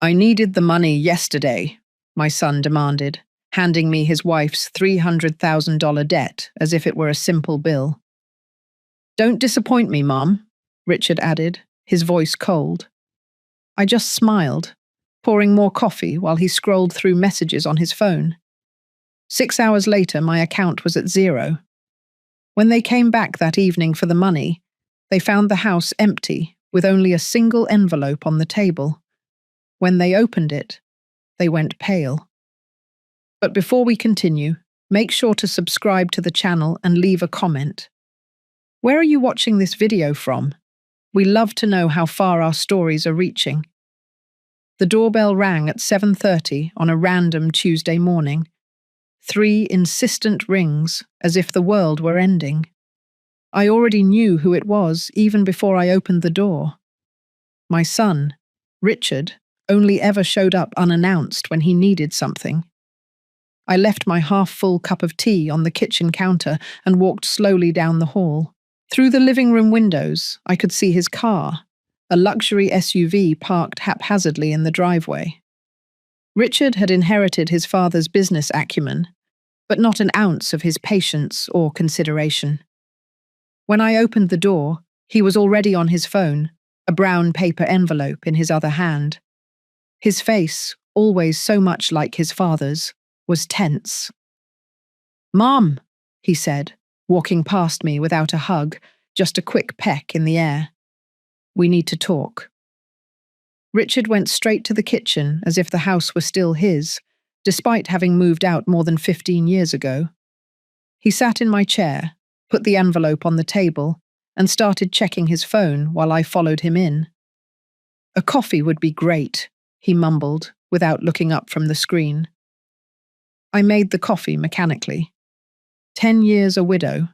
I needed the money yesterday, my son demanded, handing me his wife's $300,000 debt as if it were a simple bill. Don't disappoint me, Mom, Richard added, his voice cold. I just smiled, pouring more coffee while he scrolled through messages on his phone. 6 hours later, my account was at zero. When they came back that evening for the money, they found the house empty with only a single envelope on the table. When they opened it, they went pale. But before we continue, make sure to subscribe to the channel and leave a comment. Where are you watching this video from? We love to know how far our stories are reaching. The doorbell rang at 7:30 on a random Tuesday morning. 3 insistent rings, as if the world were ending. I already knew who it was even before I opened the door. My son, Richard, only ever showed up unannounced when he needed something. I left my half-full cup of tea on the kitchen counter and walked slowly down the hall. Through the living room windows, I could see his car, a luxury SUV parked haphazardly in the driveway. Richard had inherited his father's business acumen, but not an ounce of his patience or consideration. When I opened the door, he was already on his phone, a brown paper envelope in his other hand. His face, always so much like his father's, was tense. "Mom," he said, walking past me without a hug, just a quick peck in the air. "We need to talk." Richard went straight to the kitchen as if the house were still his, despite having moved out more than 15 years ago. He sat in my chair, put the envelope on the table, and started checking his phone while I followed him in. "A coffee would be great," he mumbled, without looking up from the screen. I made the coffee mechanically. 10 years a widow,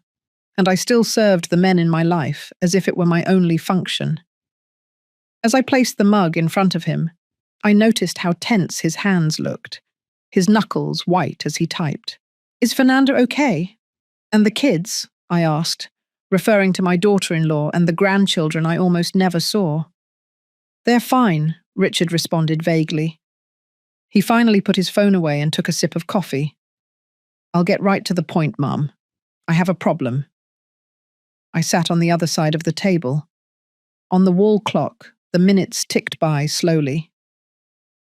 and I still served the men in my life as if it were my only function. As I placed the mug in front of him, I noticed how tense his hands looked, his knuckles white as he typed. "Is Fernanda okay? And the kids?" I asked, referring to my daughter-in-law and the grandchildren I almost never saw. "They're fine," Richard responded vaguely. He finally put his phone away and took a sip of coffee. "I'll get right to the point, Mum. I have a problem." I sat on the other side of the table. On the wall clock, the minutes ticked by slowly.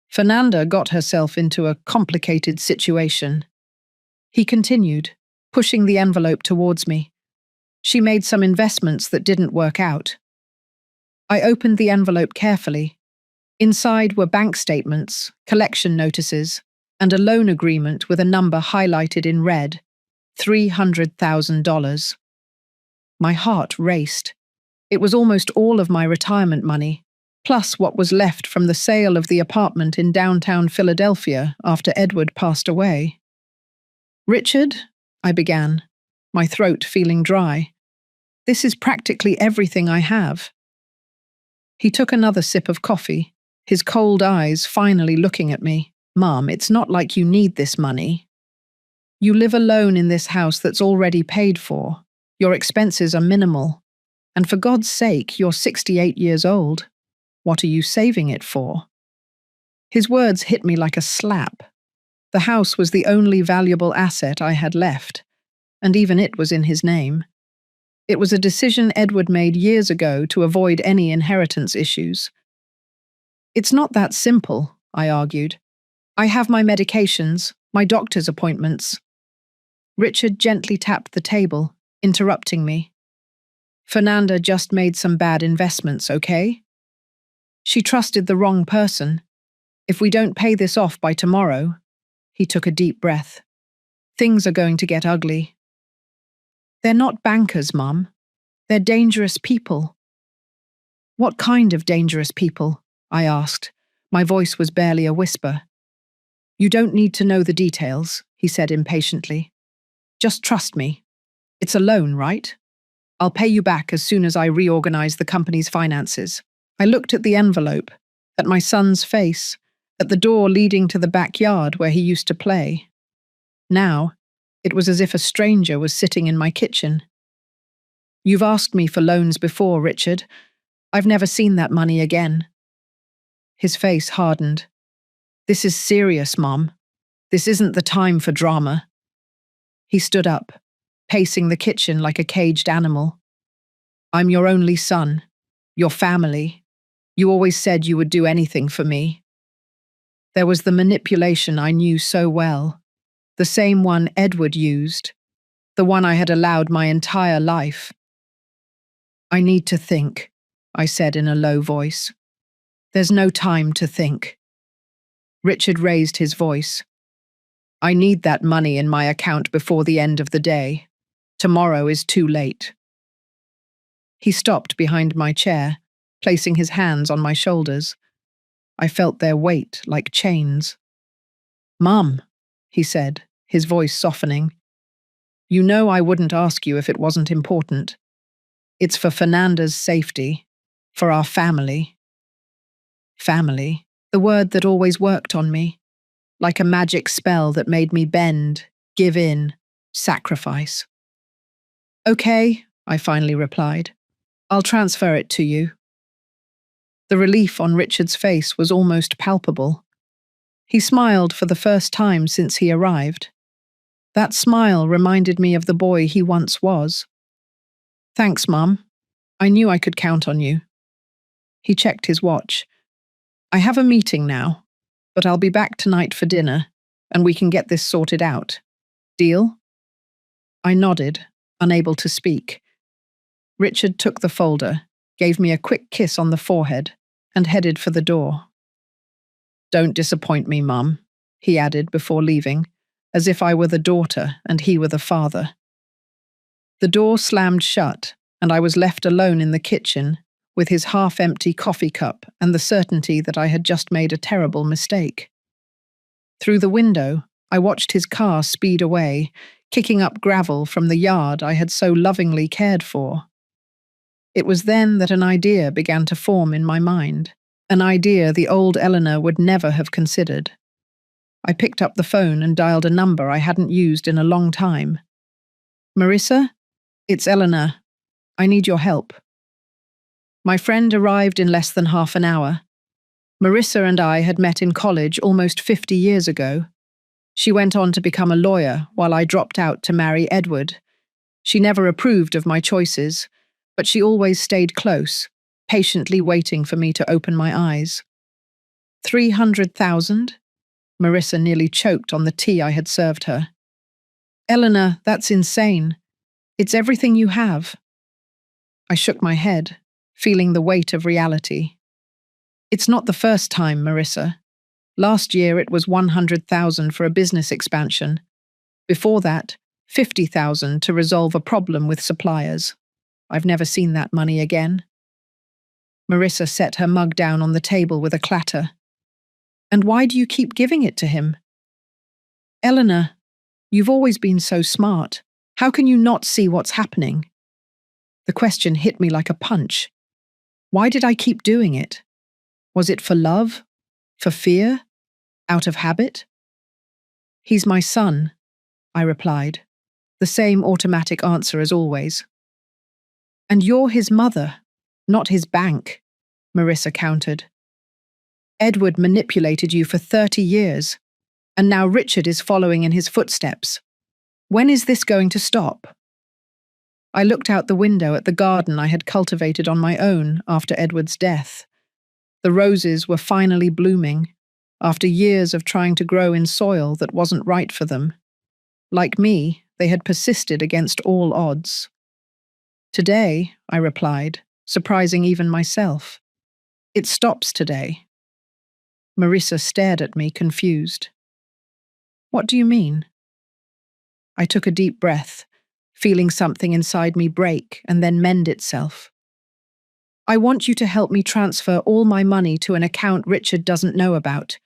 "Fernanda got herself into a complicated situation," he continued, pushing the envelope towards me. "She made some investments that didn't work out." I opened the envelope carefully. Inside were bank statements, collection notices, and a loan agreement with a number highlighted in red, $300,000. My heart raced. It was almost all of my retirement money, plus what was left from the sale of the apartment in downtown Philadelphia after Edward passed away. "Richard," I began, my throat feeling dry. "This is practically everything I have." He took another sip of coffee, his cold eyes finally looking at me. "Mom, it's not like you need this money. You live alone in this house that's already paid for. Your expenses are minimal. And for God's sake, you're 68 years old. What are you saving it for?" His words hit me like a slap. The house was the only valuable asset I had left, and even it was in his name. It was a decision Edward made years ago to avoid any inheritance issues. "It's not that simple," I argued. "I have my medications, my doctor's appointments." Richard gently tapped the table, interrupting me. "Fernanda just made some bad investments, okay? She trusted the wrong person. If we don't pay this off by tomorrow," he took a deep breath, "things are going to get ugly." "They're not bankers, Mum. They're dangerous people." "What kind of dangerous people?" I asked. My voice was barely a whisper. "You don't need to know the details," he said impatiently. "Just trust me. It's a loan, right? I'll pay you back as soon as I reorganize the company's finances." I looked at the envelope, at my son's face, at the door leading to the backyard where he used to play. Now, it was as if a stranger was sitting in my kitchen. "You've asked me for loans before, Richard. I've never seen that money again." His face hardened. This is serious, Mom. This isn't the time for drama. He stood up, pacing the kitchen like a caged animal. I'm your only son, your family. You always said you would do anything for me. There was the manipulation I knew so well, the same one Edward used, the one I had allowed my entire life. I need to think, I said in a low voice. There's no time to think. Richard raised his voice. I need that money in my account before the end of the day. Tomorrow is too late. He stopped behind my chair, placing his hands on my shoulders. I felt their weight like chains. Mum, he said, his voice softening. You know I wouldn't ask you if it wasn't important. It's for Fernanda's safety, for our family. Family, the word that always worked on me, like a magic spell that made me bend, give in, sacrifice. Okay, I finally replied. I'll transfer it to you. The relief on Richard's face was almost palpable. He smiled for the first time since he arrived. That smile reminded me of the boy he once was. Thanks, Mum. I knew I could count on you. He checked his watch. I have a meeting now, but I'll be back tonight for dinner, and we can get this sorted out. Deal? I nodded, unable to speak. Richard took the folder, gave me a quick kiss on the forehead, and headed for the door. Don't disappoint me, Mum, he added before leaving, as if I were the daughter and he were the father. The door slammed shut, and I was left alone in the kitchen, with his half-empty coffee cup and the certainty that I had just made a terrible mistake. Through the window, I watched his car speed away, kicking up gravel from the yard I had so lovingly cared for. It was then that an idea began to form in my mind, an idea the old Eleanor would never have considered. I picked up the phone and dialed a number I hadn't used in a long time. Marissa? It's Eleanor. I need your help. My friend arrived in less than half an hour. Marissa and I had met in college almost 50 years ago. She went on to become a lawyer while I dropped out to marry Edward. She never approved of my choices, but she always stayed close, patiently waiting for me to open my eyes. 300,000? Marissa nearly choked on the tea I had served her. Eleanor, that's insane. It's everything you have. I shook my head, feeling the weight of reality. It's not the first time, Marissa. Last year it was 100,000 for a business expansion. Before that, 50,000 to resolve a problem with suppliers. I've never seen that money again. Marissa set her mug down on the table with a clatter. And why do you keep giving it to him? Eleanor, you've always been so smart. How can you not see what's happening? The question hit me like a punch. Why did I keep doing it? Was it for love? For fear? Out of habit? He's my son, I replied, the same automatic answer as always. And you're his mother, not his bank, Marissa countered. Edward manipulated you for 30 years, and now Richard is following in his footsteps. When is this going to stop? I looked out the window at the garden I had cultivated on my own after Edward's death. The roses were finally blooming, after years of trying to grow in soil that wasn't right for them. Like me, they had persisted against all odds. Today, I replied, surprising even myself. It stops today. Marissa stared at me, confused. What do you mean? I took a deep breath, feeling something inside me break and then mend itself. I want you to help me transfer all my money to an account Richard doesn't know about,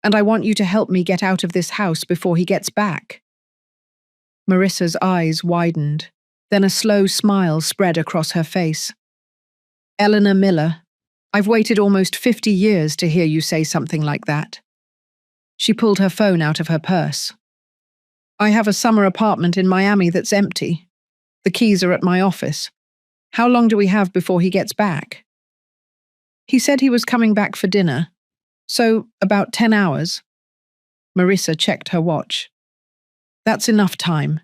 and I want you to help me get out of this house before he gets back. Marissa's eyes widened, then a slow smile spread across her face. Eleanor Miller, I've waited almost 50 years to hear you say something like that. She pulled her phone out of her purse. I have a summer apartment in Miami that's empty. The keys are at my office. How long do we have before he gets back? He said he was coming back for dinner, So, about 10 hours. Marissa checked her watch. That's enough time.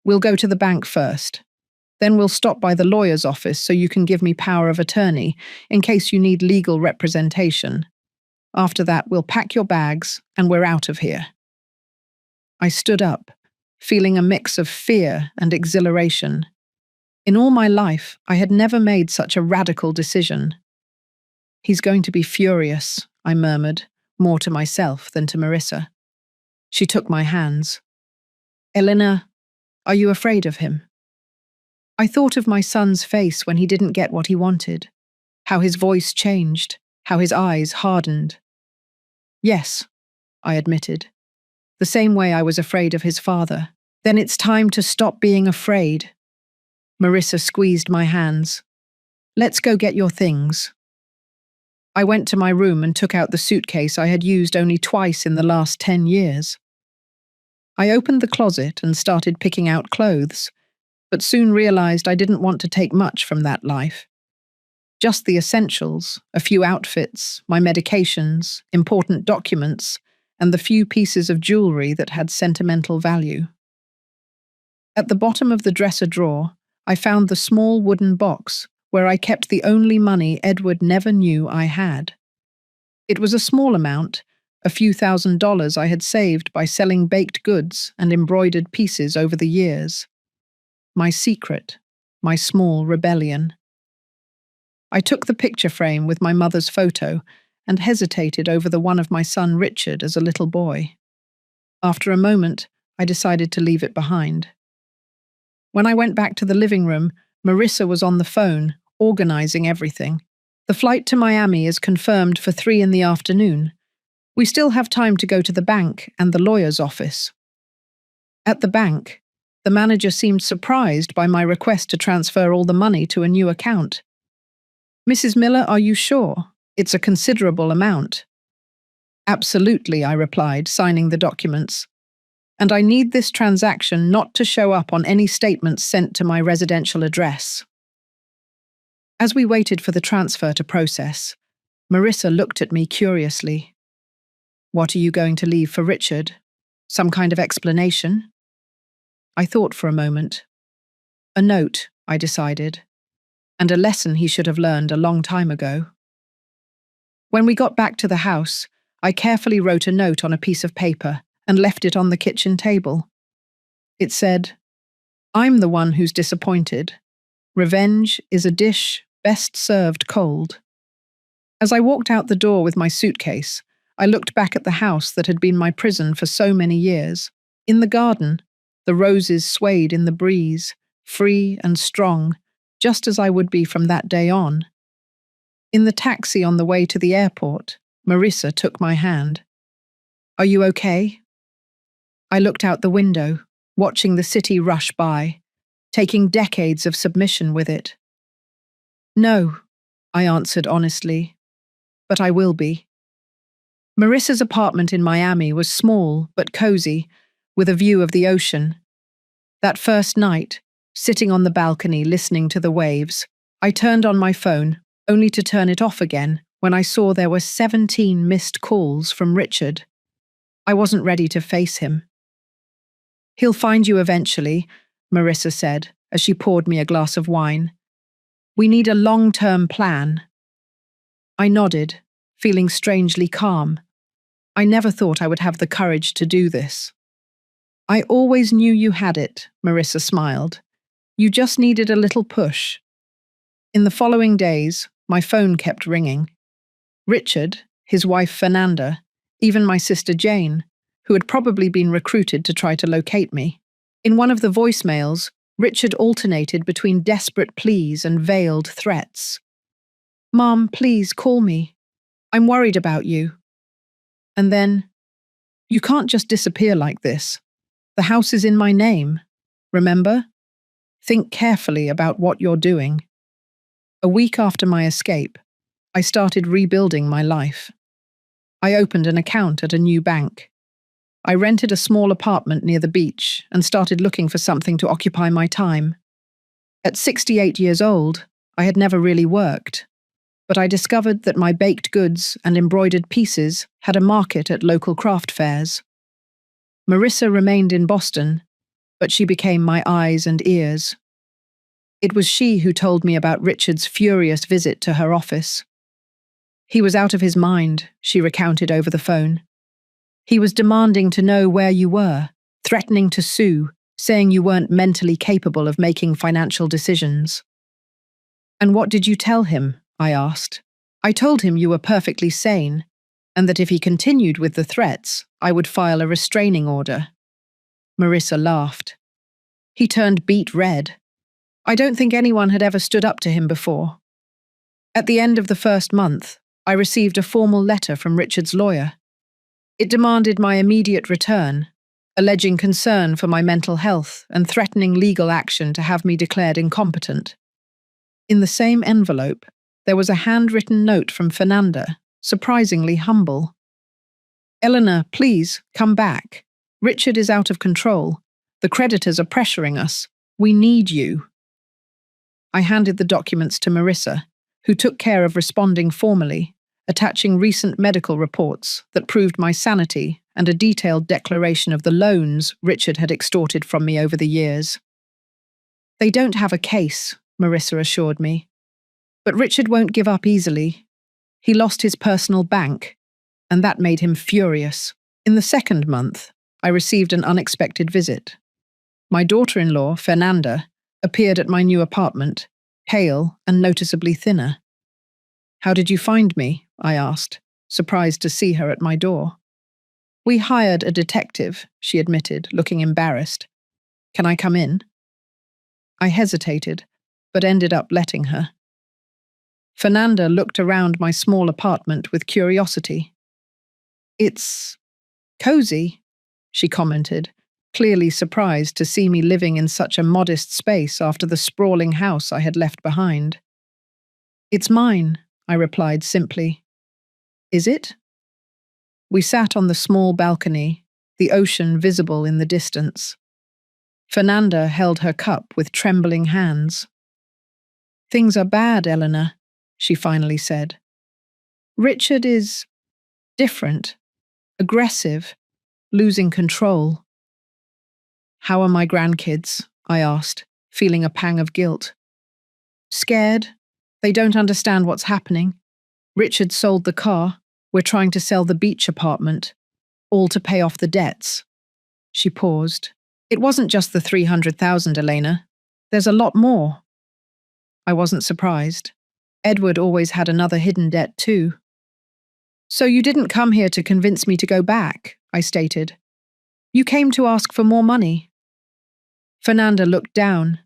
We'll go to the bank first. Then we'll stop by the lawyer's office so you can give me power of attorney in case you need legal representation. After that, we'll pack your bags and we're out of here. I stood up, feeling a mix of fear and exhilaration. In all my life, I had never made such a radical decision. He's going to be furious, I murmured, more to myself than to Marissa. She took my hands. Elena, are you afraid of him? I thought of my son's face when he didn't get what he wanted, how his voice changed, how his eyes hardened. Yes, I admitted, the same way I was afraid of his father. Then it's time to stop being afraid. Marissa squeezed my hands. Let's go get your things. I went to my room and took out the suitcase I had used only twice in the last 10 years. I opened the closet and started picking out clothes, but soon realized I didn't want to take much from that life. Just the essentials, a few outfits, my medications, important documents, and the few pieces of jewelry that had sentimental value. At the bottom of the dresser drawer, I found the small wooden box where I kept the only money Edward never knew I had. It was a small amount, a few $1,000s I had saved by selling baked goods and embroidered pieces over the years. My secret, my small rebellion. I took the picture frame with my mother's photo and hesitated over the one of my son Richard as a little boy. After a moment, I decided to leave it behind. When I went back to the living room, Marissa was on the phone, organizing everything. The flight to Miami is confirmed for 3 in the afternoon. We still have time to go to the bank and the lawyer's office. At the bank, the manager seemed surprised by my request to transfer all the money to a new account. Mrs. Miller, are you sure? It's a considerable amount. Absolutely, I replied, signing the documents. And I need this transaction not to show up on any statements sent to my residential address. As we waited for the transfer to process, Marissa looked at me curiously. What are you going to leave for Richard? Some kind of explanation? I thought for a moment. A note, I decided, and a lesson he should have learned a long time ago. When we got back to the house, I carefully wrote a note on a piece of paper and left it on the kitchen table. It said, I'm the one who's disappointed. Revenge is a dish best served cold. As I walked out the door with my suitcase, I looked back at the house that had been my prison for so many years. In the garden, the roses swayed in the breeze, free and strong, just as I would be from that day on. In the taxi on the way to the airport, Marissa took my hand. Are you okay? I looked out the window, watching the city rush by, taking decades of submission with it. No, I answered honestly, but I will be. Marissa's apartment in Miami was small but cozy, with a view of the ocean. That first night, sitting on the balcony listening to the waves, I turned on my phone, only to turn it off again when I saw there were 17 missed calls from Richard. I wasn't ready to face him. He'll find you eventually, Marissa said as she poured me a glass of wine. We need a long-term plan. I nodded, feeling strangely calm. I never thought I would have the courage to do this. I always knew you had it, Marissa smiled. You just needed a little push. In the following days, my phone kept ringing. Richard, his wife Fernanda, even my sister Jane, who had probably been recruited to try to locate me. In one of the voicemails, Richard alternated between desperate pleas and veiled threats. Mom, please call me. I'm worried about you. And then, you can't just disappear like this. The house is in my name. Remember? Think carefully about what you're doing. A week after my escape, I started rebuilding my life. I opened an account at a new bank. I rented a small apartment near the beach and started looking for something to occupy my time. At 68 years old, I had never really worked. but I discovered that my baked goods and embroidered pieces had a market at local craft fairs. Marissa remained in Boston, but she became my eyes and ears. It was she who told me about Richard's furious visit to her office. He was out of his mind, she recounted over the phone. He was demanding to know where you were, threatening to sue, saying you weren't mentally capable of making financial decisions. And what did you tell him? I asked. I told him you were perfectly sane, and that if he continued with the threats, I would file a restraining order. Marissa laughed. He turned beet red. I don't think anyone had ever stood up to him before. At the end of the first month, I received a formal letter from Richard's lawyer. It demanded my immediate return, alleging concern for my mental health and threatening legal action to have me declared incompetent. In the same envelope, there was a handwritten note from Fernanda, surprisingly humble. Eleanor, please, come back. Richard is out of control. The creditors are pressuring us. We need you. I handed the documents to Marissa, who took care of responding formally, attaching recent medical reports that proved my sanity and a detailed declaration of the loans Richard had extorted from me over the years. They don't have a case, Marissa assured me. But Richard won't give up easily. He lost his personal bank, and that made him furious. In the second month, I received an unexpected visit. My daughter-in-law, Fernanda, appeared at my new apartment, pale and noticeably thinner. How did you find me? I asked, surprised to see her at my door. We hired a detective, she admitted, looking embarrassed. Can I come in? I hesitated, but ended up letting her. Fernanda looked around my small apartment with curiosity. It's cozy, she commented, clearly surprised to see me living in such a modest space after the sprawling house I had left behind. It's mine, I replied simply. Is it? We sat on the small balcony, the ocean visible in the distance. Fernanda held her cup with trembling hands. Things are bad, Eleanor, she finally said. Richard is different, aggressive, losing control. How are my grandkids? I asked, feeling a pang of guilt. Scared. They don't understand what's happening. Richard sold the car. We're trying to sell the beach apartment, all to pay off the debts. She paused. It wasn't just the $300,000, Elena. There's a lot more. I wasn't surprised. Edward always had another hidden debt too. So you didn't come here to convince me to go back, I stated. You came to ask for more money. Fernanda looked down.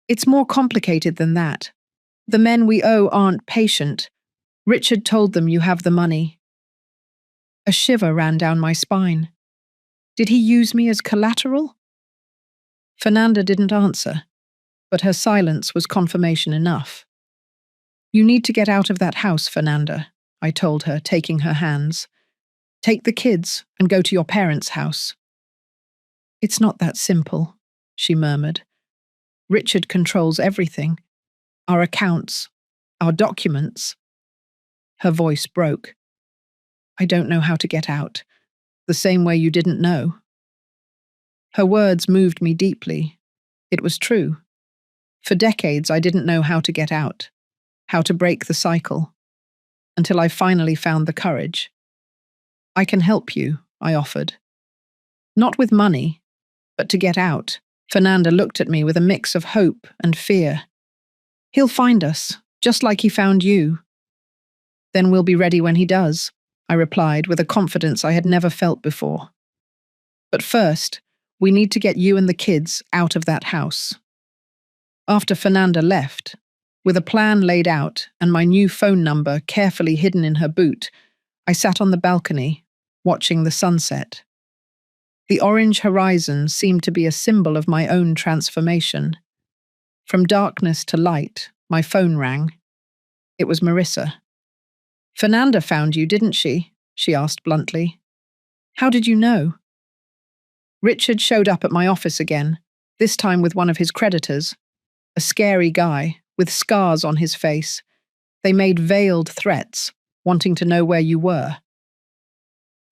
It's more complicated than that. The men we owe aren't patient. Richard told them you have the money. A shiver ran down my spine. Did he use me as collateral? Fernanda didn't answer, but her silence was confirmation enough. You need to get out of that house, Fernanda, I told her, taking her hands. Take the kids and go to your parents' house. It's not that simple, she murmured. Richard controls everything. Our accounts, our documents. Her voice broke. I don't know how to get out, the same way you didn't know. Her words moved me deeply. It was true. For decades, I didn't know how to get out, how to break the cycle, until I finally found the courage. I can help you, I offered. Not with money, but to get out. Fernanda looked at me with a mix of hope and fear. He'll find us, just like he found you. Then we'll be ready when he does, I replied with a confidence I had never felt before. But first, we need to get you and the kids out of that house. After Fernanda left, with a plan laid out and my new phone number carefully hidden in her boot, I sat on the balcony, watching the sunset. The orange horizon seemed to be a symbol of my own transformation. From darkness to light, my phone rang. It was Marissa. Fernanda found you, didn't she? She asked bluntly. How did you know? Richard showed up at my office again, this time with one of his creditors, a scary guy with scars on his face. They made veiled threats, wanting to know where you were.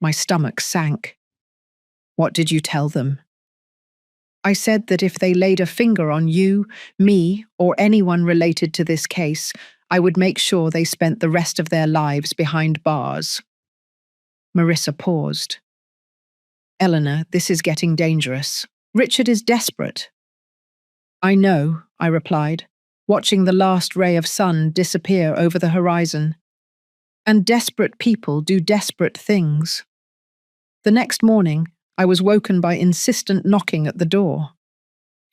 My stomach sank. What did you tell them? I said that if they laid a finger on you, me, or anyone related to this case, I would make sure they spent the rest of their lives behind bars. Marissa paused. Eleanor, this is getting dangerous. Richard is desperate. I know, I replied, watching the last ray of sun disappear over the horizon. And desperate people do desperate things. The next morning, I was woken by insistent knocking at the door.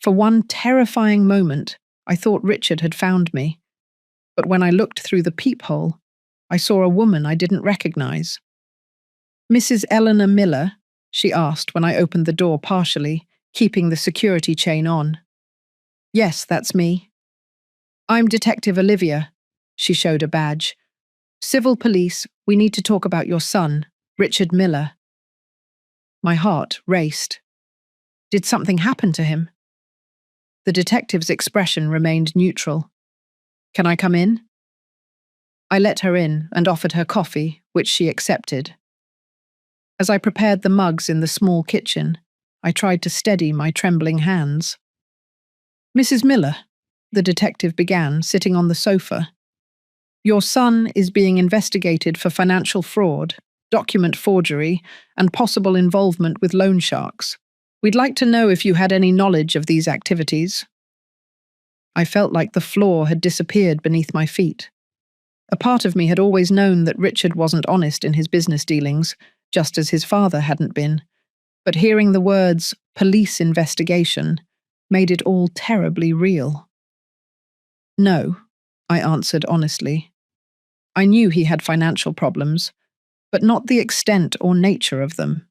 For one terrifying moment, I thought Richard had found me. But when I looked through the peephole, I saw a woman I didn't recognize. Mrs. Eleanor Miller, she asked when I opened the door partially, keeping the security chain on. Yes, that's me. I'm Detective Olivia, she showed a badge. Civil police, we need to talk about your son, Richard Miller. My heart raced. Did something happen to him? The detective's expression remained neutral. Can I come in? I let her in and offered her coffee, which she accepted. As I prepared the mugs in the small kitchen, I tried to steady my trembling hands. Mrs. Miller, the detective began, sitting on the sofa. Your son is being investigated for financial fraud, document forgery, and possible involvement with loan sharks. We'd like to know if you had any knowledge of these activities. I felt like the floor had disappeared beneath my feet. A part of me had always known that Richard wasn't honest in his business dealings, just as his father hadn't been. But hearing the words, police investigation, made it all terribly real. No, I answered honestly. I knew he had financial problems, but not the extent or nature of them.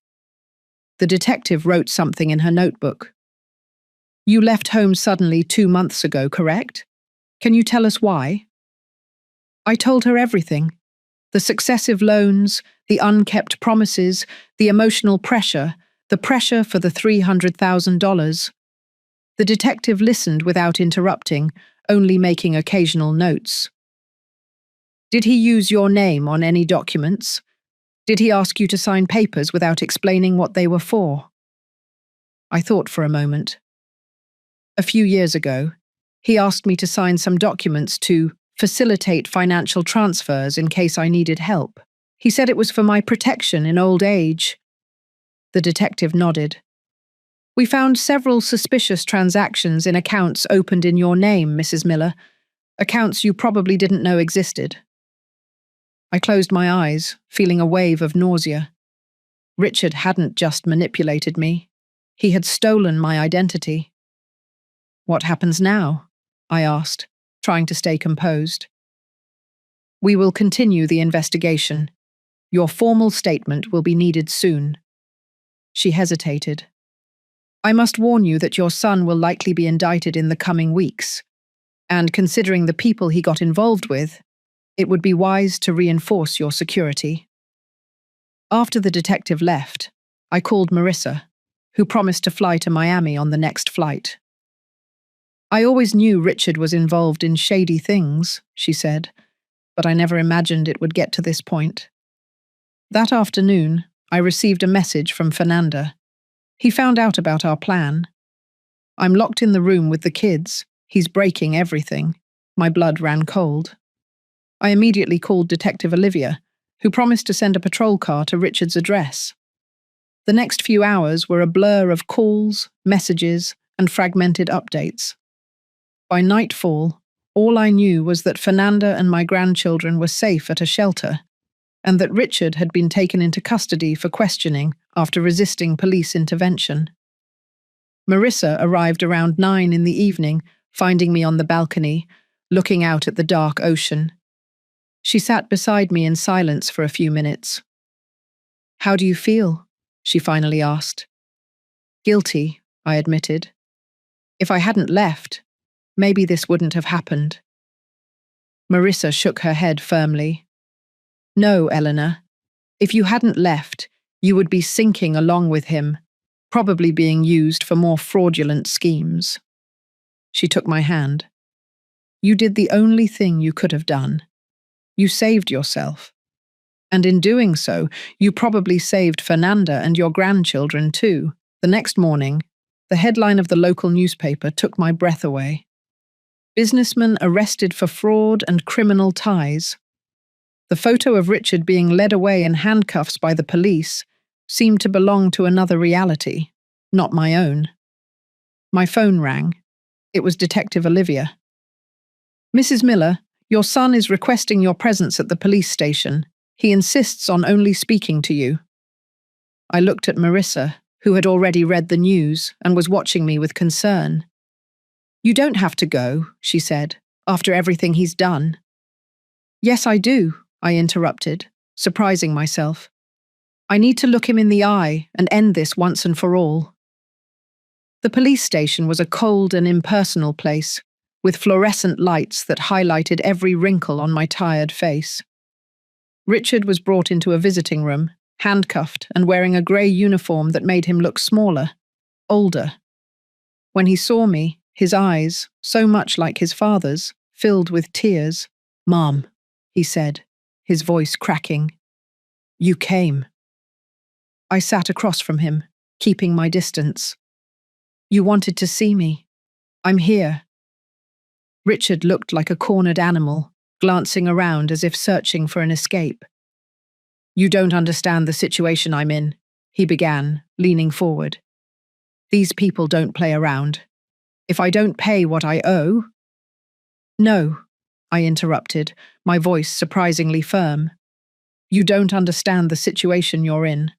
The detective wrote something in her notebook. You left home suddenly 2 months ago, correct? Can you tell us why? I told her everything. The successive loans, the unkept promises, the emotional pressure, the pressure for the $300,000. The detective listened without interrupting, only making occasional notes. Did he use your name on any documents? Did he ask you to sign papers without explaining what they were for? I thought for a moment. A few years ago, he asked me to sign some documents to facilitate financial transfers in case I needed help. He said it was for my protection in old age. The detective nodded. We found several suspicious transactions in accounts opened in your name, Mrs. Miller, accounts you probably didn't know existed. I closed my eyes, feeling a wave of nausea. Richard hadn't just manipulated me. He had stolen my identity. What happens now? I asked, trying to stay composed. We will continue the investigation. Your formal statement will be needed soon. She hesitated. I must warn you that your son will likely be indicted in the coming weeks, and considering the people he got involved with, it would be wise to reinforce your security. After the detective left, I called Marissa, who promised to fly to Miami on the next flight. I always knew Richard was involved in shady things, she said, but I never imagined it would get to this point. That afternoon, I received a message from Fernanda. He found out about our plan. I'm locked in the room with the kids. He's breaking everything. My blood ran cold. I immediately called Detective Olivia, who promised to send a patrol car to Richard's address. The next few hours were a blur of calls, messages, and fragmented updates. By nightfall, all I knew was that Fernanda and my grandchildren were safe at a shelter, and that Richard had been taken into custody for questioning after resisting police intervention. Marissa arrived around 9 in the evening, finding me on the balcony, looking out at the dark ocean. She sat beside me in silence for a few minutes. How do you feel? She finally asked. Guilty, I admitted. If I hadn't left, maybe this wouldn't have happened. Marissa shook her head firmly. No, Eleanor. If you hadn't left, you would be sinking along with him, probably being used for more fraudulent schemes. She took my hand. You did the only thing you could have done. You saved yourself. And in doing so, you probably saved Fernanda and your grandchildren too. The next morning, the headline of the local newspaper took my breath away. Businessman arrested for fraud and criminal ties. The photo of Richard being led away in handcuffs by the police seemed to belong to another reality, not my own. My phone rang. It was Detective Olivia. "Mrs. Miller, your son is requesting your presence at the police station. He insists on only speaking to you." I looked at Marissa, who had already read the news and was watching me with concern. "You don't have to go," she said, "after everything he's done." "Yes, I do," I interrupted, surprising myself. "I need to look him in the eye and end this once and for all." The police station was a cold and impersonal place, with fluorescent lights that highlighted every wrinkle on my tired face. Richard was brought into a visiting room, handcuffed and wearing a grey uniform that made him look smaller, older. When he saw me, his eyes, so much like his father's, filled with tears. "Mom," he said, his voice cracking. "You came." I sat across from him, keeping my distance. "You wanted to see me. I'm here." Richard looked like a cornered animal, glancing around as if searching for an escape. "You don't understand the situation I'm in," he began, leaning forward. "These people don't play around. If I don't pay what I owe—" "No," I interrupted, my voice surprisingly firm. "You don't understand the situation you're in.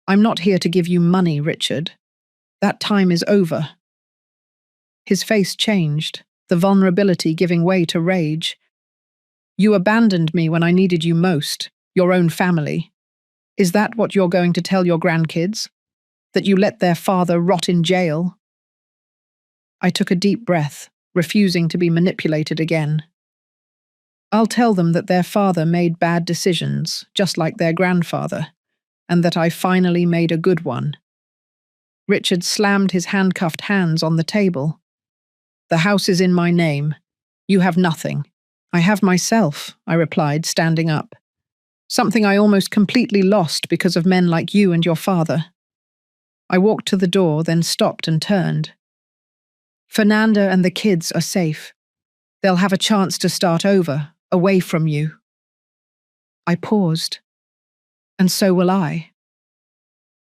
I'm not here to give you money, Richard. That time is over." His face changed, the vulnerability giving way to rage. "You abandoned me when I needed you most, your own family. Is that what you're going to tell your grandkids? That you let their father rot in jail?" I took a deep breath, refusing to be manipulated again. "I'll tell them that their father made bad decisions, just like their grandfather, and that I finally made a good one." Richard slammed his handcuffed hands on the table. "The house is in my name. You have nothing." "I have myself," I replied, standing up. "Something I almost completely lost because of men like you and your father." I walked to the door, then stopped and turned. "Fernanda and the kids are safe. They'll have a chance to start over, away from you." I paused. "And so will I."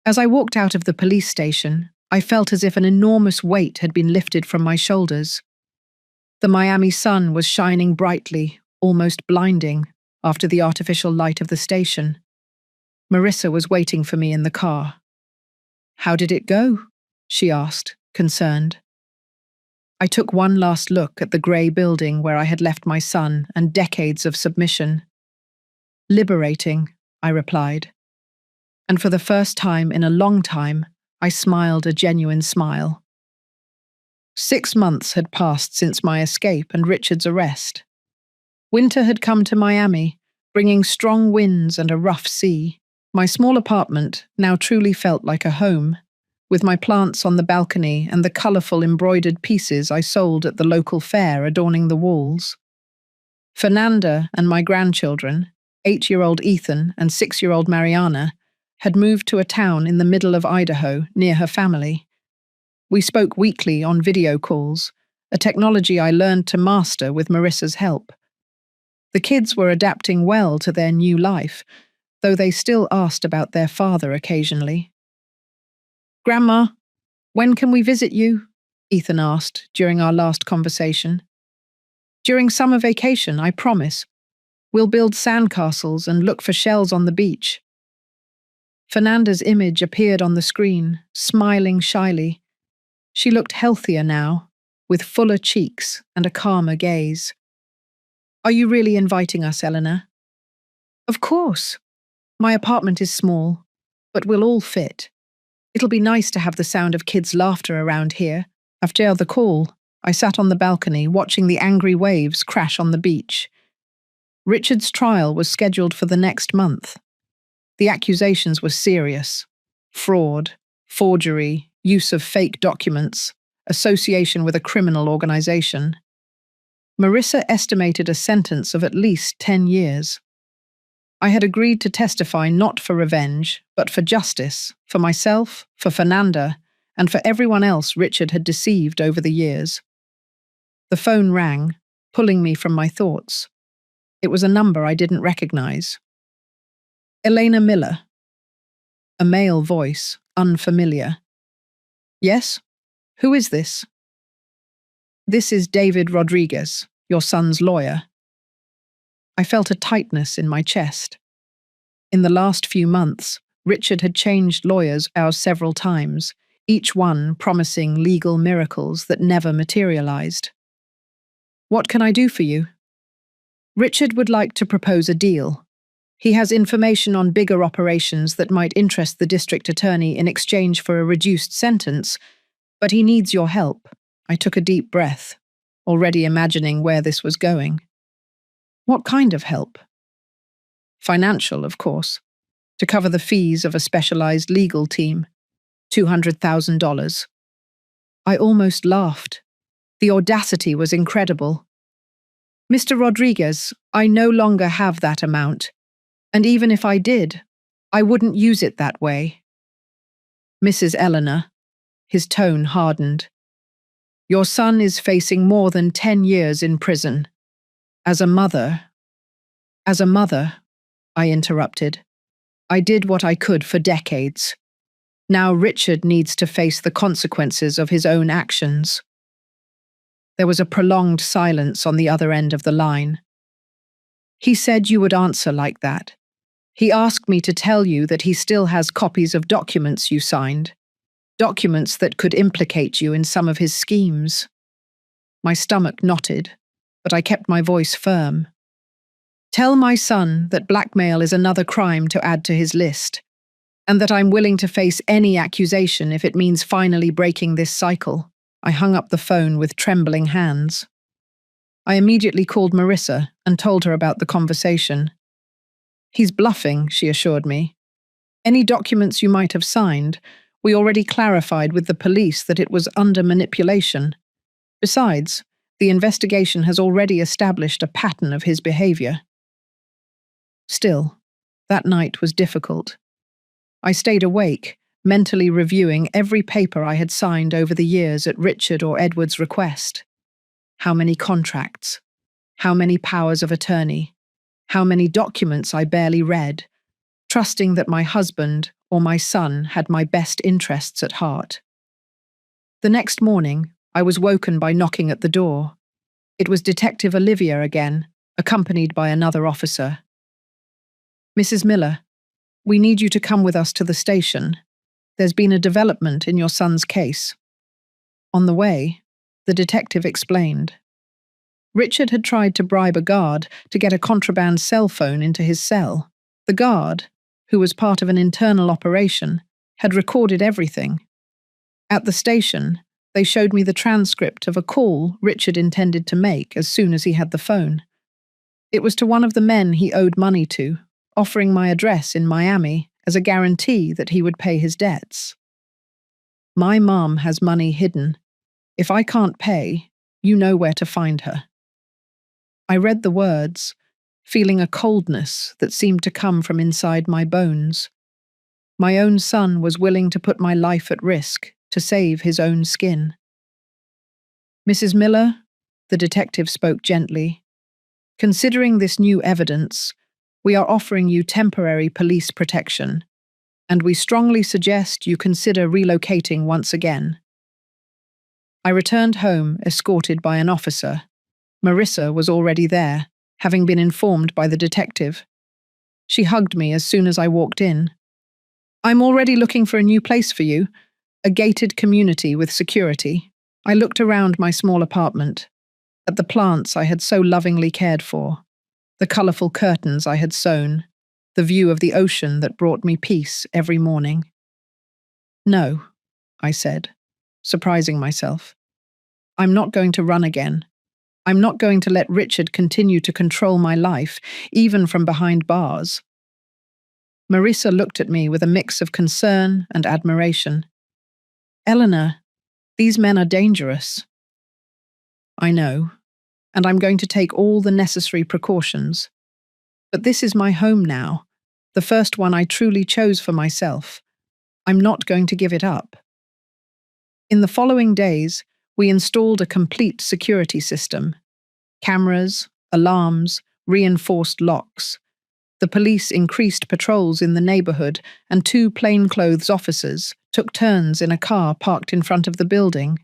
As I walked out of the police station, I felt as if an enormous weight had been lifted from my shoulders. The Miami sun was shining brightly, almost blinding, after the artificial light of the station. Marissa was waiting for me in the car. "How did it go?" she asked, concerned. I took one last look at the grey building where I had left my son and decades of submission. "Liberating," I replied. And for the first time in a long time, I smiled a genuine smile. 6 months had passed since my escape and Richard's arrest. Winter had come to Miami, bringing strong winds and a rough sea. My small apartment now truly felt like a home, with my plants on the balcony and the colourful embroidered pieces I sold at the local fair adorning the walls. Fernanda and my grandchildren, 8-year-old Ethan and 6-year-old Mariana, had moved to a town in the middle of Idaho near her family. We spoke weekly on video calls, a technology I learned to master with Marissa's help. The kids were adapting well to their new life, though they still asked about their father occasionally. "Grandma, when can we visit you?" Ethan asked during our last conversation. "During summer vacation, I promise. We'll build sandcastles and look for shells on the beach." Fernanda's image appeared on the screen, smiling shyly. She looked healthier now, with fuller cheeks and a calmer gaze. "Are you really inviting us, Eleanor?" "Of course. My apartment is small, but we'll all fit. It'll be nice to have the sound of kids' laughter around here." After the call, I sat on the balcony watching the angry waves crash on the beach. Richard's trial was scheduled for the next month. The accusations were serious: fraud, forgery, use of fake documents, association with a criminal organization. Marissa estimated a sentence of at least 10 years. I had agreed to testify not for revenge, but for justice, for myself, for Fernanda, and for everyone else Richard had deceived over the years. The phone rang, pulling me from my thoughts. It was a number I didn't recognize. Elena Miller. A male voice, unfamiliar. Yes? Who is this? This is David Rodriguez, your son's lawyer. I felt a tightness in my chest. In the last few months, Richard had changed lawyers several times, each one promising legal miracles that never materialized. What can I do for you? Richard would like to propose a deal. He has information on bigger operations that might interest the district attorney in exchange for a reduced sentence, but he needs your help. I took a deep breath, already imagining where this was going. What kind of help? Financial, of course, to cover the fees of a specialized legal team, $200,000. I almost laughed. The audacity was incredible. Mr. Rodriguez, I no longer have that amount, and even if I did, I wouldn't use it that way. Mrs. Eleanor, his tone hardened. Your son is facing more than 10 years in prison. As a mother, I interrupted. I did what I could for decades. Now Richard needs to face the consequences of his own actions. There was a prolonged silence on the other end of the line. He said you would answer like that. He asked me to tell you that he still has copies of documents you signed, documents that could implicate you in some of his schemes. My stomach knotted, but I kept my voice firm. Tell my son that blackmail is another crime to add to his list, and that I'm willing to face any accusation if it means finally breaking this cycle. I hung up the phone with trembling hands. I immediately called Marissa and told her about the conversation. He's bluffing, she assured me. Any documents you might have signed, we already clarified with the police that it was under manipulation. Besides, the investigation has already established a pattern of his behavior. Still, that night was difficult. I stayed awake, mentally reviewing every paper I had signed over the years at Richard or Edward's request. How many contracts? How many powers of attorney? How many documents I barely read, trusting that my husband or my son had my best interests at heart. The next morning, I was woken by knocking at the door. It was Detective Olivia again, accompanied by another officer. Mrs. Miller, we need you to come with us to the station. There's been a development in your son's case. On the way, the detective explained. Richard had tried to bribe a guard to get a contraband cell phone into his cell. The guard, who was part of an internal operation, had recorded everything. At the station, they showed me the transcript of a call Richard intended to make as soon as he had the phone. It was to one of the men he owed money to, offering my address in Miami as a guarantee that he would pay his debts. My mom has money hidden. If I can't pay, you know where to find her. I read the words, feeling a coldness that seemed to come from inside my bones. My own son was willing to put my life at risk to save his own skin. Mrs. Miller, the detective spoke gently, considering this new evidence, we are offering you temporary police protection, and we strongly suggest you consider relocating once again. I returned home escorted by an officer. Marissa was already there, having been informed by the detective. She hugged me as soon as I walked in. I'm already looking for a new place for you, a gated community with security. I looked around my small apartment, at the plants I had so lovingly cared for, the colourful curtains I had sewn, the view of the ocean that brought me peace every morning. No, I said, surprising myself. I'm not going to run again. I'm not going to let Richard continue to control my life, even from behind bars. Marissa looked at me with a mix of concern and admiration. Eleanor, these men are dangerous. I know, and I'm going to take all the necessary precautions. But this is my home now, the first one I truly chose for myself. I'm not going to give it up. In the following days, we installed a complete security system. Cameras, alarms, reinforced locks. The police increased patrols in the neighborhood, and 2 plainclothes officers took turns in a car parked in front of the building.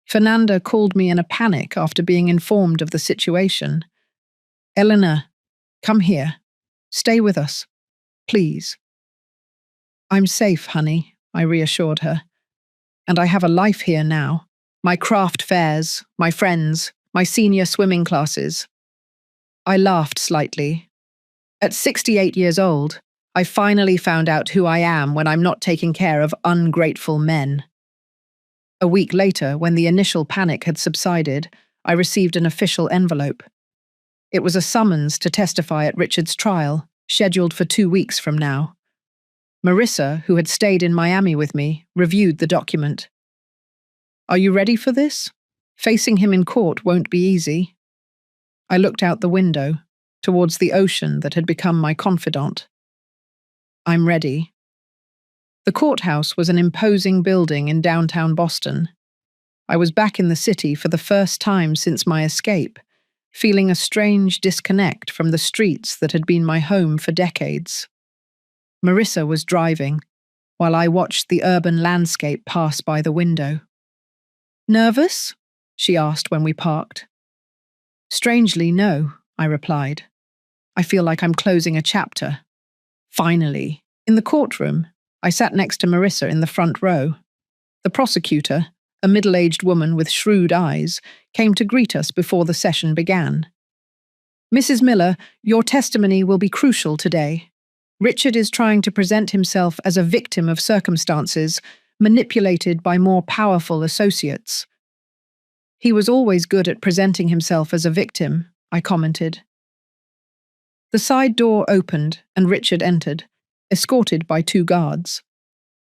Fernanda called me in a panic after being informed of the situation. "Eleanor, come here. Stay with us. Please." "I'm safe, honey," I reassured her. "And I have a life here now. My craft fairs, my friends, my senior swimming classes." I laughed slightly. At 68 years old, I finally found out who I am when I'm not taking care of ungrateful men. A week later, when the initial panic had subsided, I received an official envelope. It was a summons to testify at Richard's trial, scheduled for 2 weeks from now. Marissa, who had stayed in Miami with me, reviewed the document. "Are you ready for this? Facing him in court won't be easy." I looked out the window, towards the ocean that had become my confidant. "I'm ready." The courthouse was an imposing building in downtown Boston. I was back in the city for the first time since my escape, feeling a strange disconnect from the streets that had been my home for decades. Marissa was driving, while I watched the urban landscape pass by the window. "Nervous?" she asked when we parked. "Strangely, no," I replied. "I feel like I'm closing a chapter. Finally." In the courtroom, I sat next to Marissa in the front row. The prosecutor, a middle-aged woman with shrewd eyes, came to greet us before the session began. "Mrs. Miller, your testimony will be crucial today. Richard is trying to present himself as a victim of circumstances, manipulated by more powerful associates." "He was always good at presenting himself as a victim," I commented. The side door opened and Richard entered, escorted by 2 guards.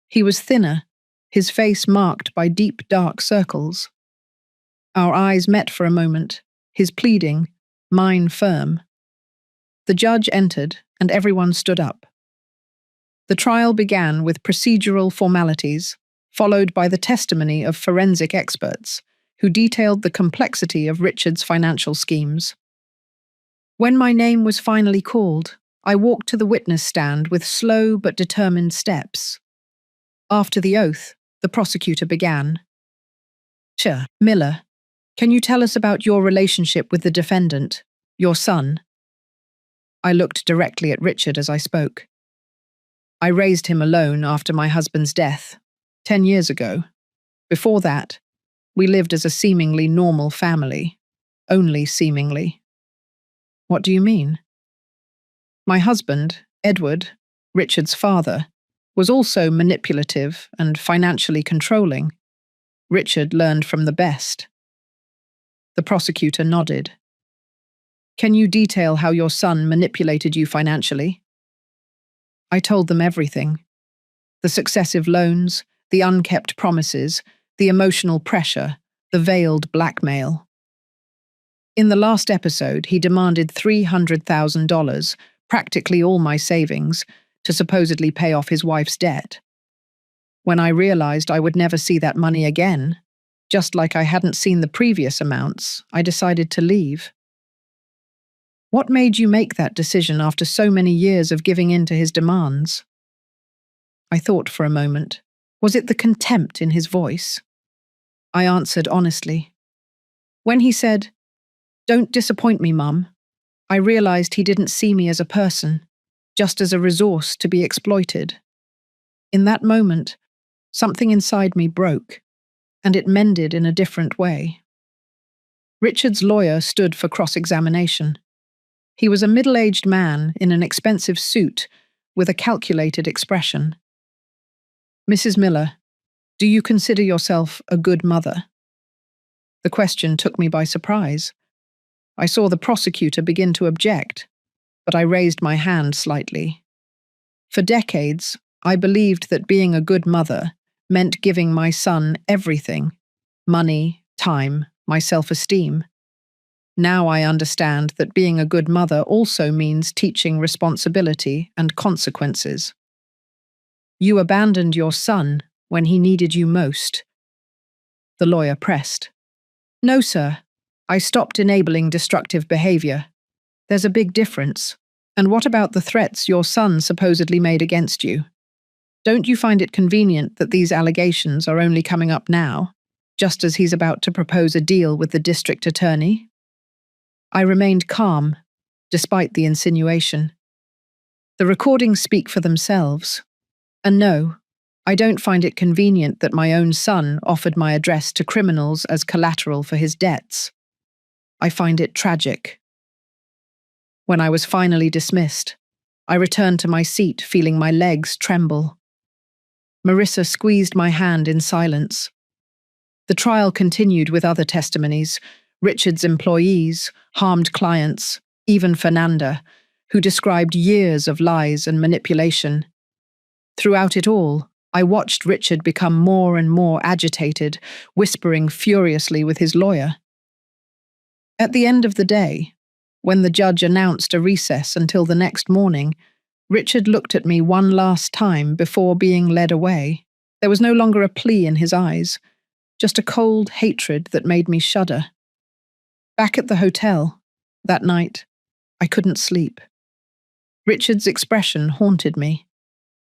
He was thinner, his face marked by deep, dark circles. Our eyes met for a moment, his pleading, mine firm. The judge entered, and everyone stood up. The trial began with procedural formalities, followed by the testimony of forensic experts, who detailed the complexity of Richard's financial schemes. When my name was finally called, I walked to the witness stand with slow but determined steps. After the oath, the prosecutor began. "Sure, Miller, can you tell us about your relationship with the defendant, your son?" I looked directly at Richard as I spoke. "I raised him alone after my husband's death, 10 years ago. Before that, we lived as a seemingly normal family, only seemingly." "What do you mean?" "My husband, Edward, Richard's father, was also manipulative and financially controlling. Richard learned from the best." The prosecutor nodded. "Can you detail how your son manipulated you financially?" I told them everything. The successive loans, the unkept promises, the emotional pressure, the veiled blackmail. In the last episode, he demanded $300,000, practically all my savings, to supposedly pay off his wife's debt. When I realized I would never see that money again, just like I hadn't seen the previous amounts, I decided to leave. "What made you make that decision after so many years of giving in to his demands?" I thought for a moment. Was it the contempt in his voice? I answered honestly. When he said, "Don't disappoint me, Mum," I realized he didn't see me as a person, just as a resource to be exploited. In that moment, something inside me broke, and it mended in a different way. Richard's lawyer stood for cross-examination. He was a middle-aged man in an expensive suit with a calculated expression. "Mrs. Miller, do you consider yourself a good mother?" The question took me by surprise. I saw the prosecutor begin to object, but I raised my hand slightly. For decades, I believed that being a good mother meant giving my son everything: money, time, my self-esteem. Now I understand that being a good mother also means teaching responsibility and consequences. You abandoned your son when he needed you most. The lawyer pressed. No, sir. I stopped enabling destructive behavior. There's a big difference. And what about the threats your son supposedly made against you? Don't you find it convenient that these allegations are only coming up now, just as he's about to propose a deal with the district attorney? I remained calm, despite the insinuation. The recordings speak for themselves. And no, I don't find it convenient that my own son offered my address to criminals as collateral for his debts. I find it tragic. When I was finally dismissed, I returned to my seat feeling my legs tremble. Marissa squeezed my hand in silence. The trial continued with other testimonies, Richard's employees, harmed clients, even Fernanda, who described years of lies and manipulation. Throughout it all, I watched Richard become more and more agitated, whispering furiously with his lawyer. At the end of the day, when the judge announced a recess until the next morning, Richard looked at me one last time before being led away. There was no longer a plea in his eyes, just a cold hatred that made me shudder. Back at the hotel, that night, I couldn't sleep. Richard's expression haunted me.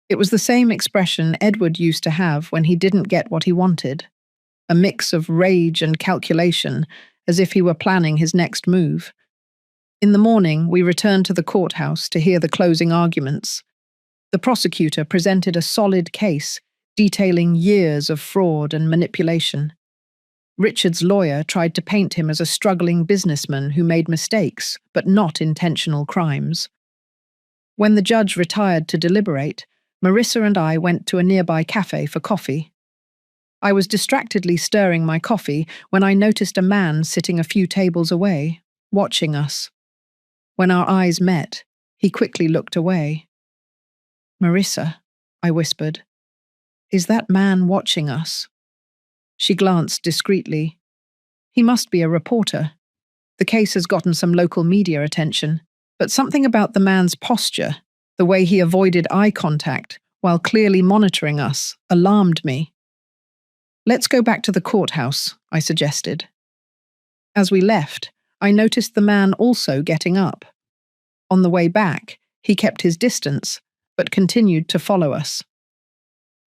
It was the same expression Edward used to have when he didn't get what he wanted, a mix of rage and calculation, as if he were planning his next move. In the morning, we returned to the courthouse to hear the closing arguments. The prosecutor presented a solid case, detailing years of fraud and manipulation. Richard's lawyer tried to paint him as a struggling businessman who made mistakes, but not intentional crimes. When the judge retired to deliberate, Marissa and I went to a nearby cafe for coffee. I was distractedly stirring my coffee when I noticed a man sitting a few tables away, watching us. When our eyes met, he quickly looked away. "Marissa," I whispered, "is that man watching us?" She glanced discreetly. He must be a reporter. The case has gotten some local media attention, but something about the man's posture, the way he avoided eye contact while clearly monitoring us, alarmed me. "Let's go back to the courthouse," I suggested. As we left, I noticed the man also getting up. On the way back, he kept his distance, but continued to follow us.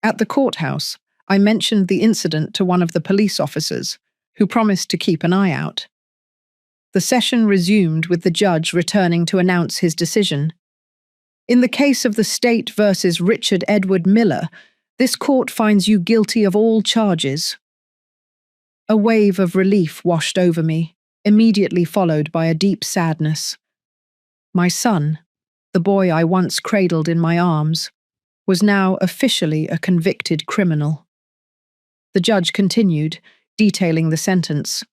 At the courthouse, I mentioned the incident to one of the police officers, who promised to keep an eye out. The session resumed with the judge returning to announce his decision. "In the case of the state versus Richard Edward Miller, this court finds you guilty of all charges." A wave of relief washed over me, immediately followed by a deep sadness. My son, the boy I once cradled in my arms, was now officially a convicted criminal. The judge continued, detailing the sentence.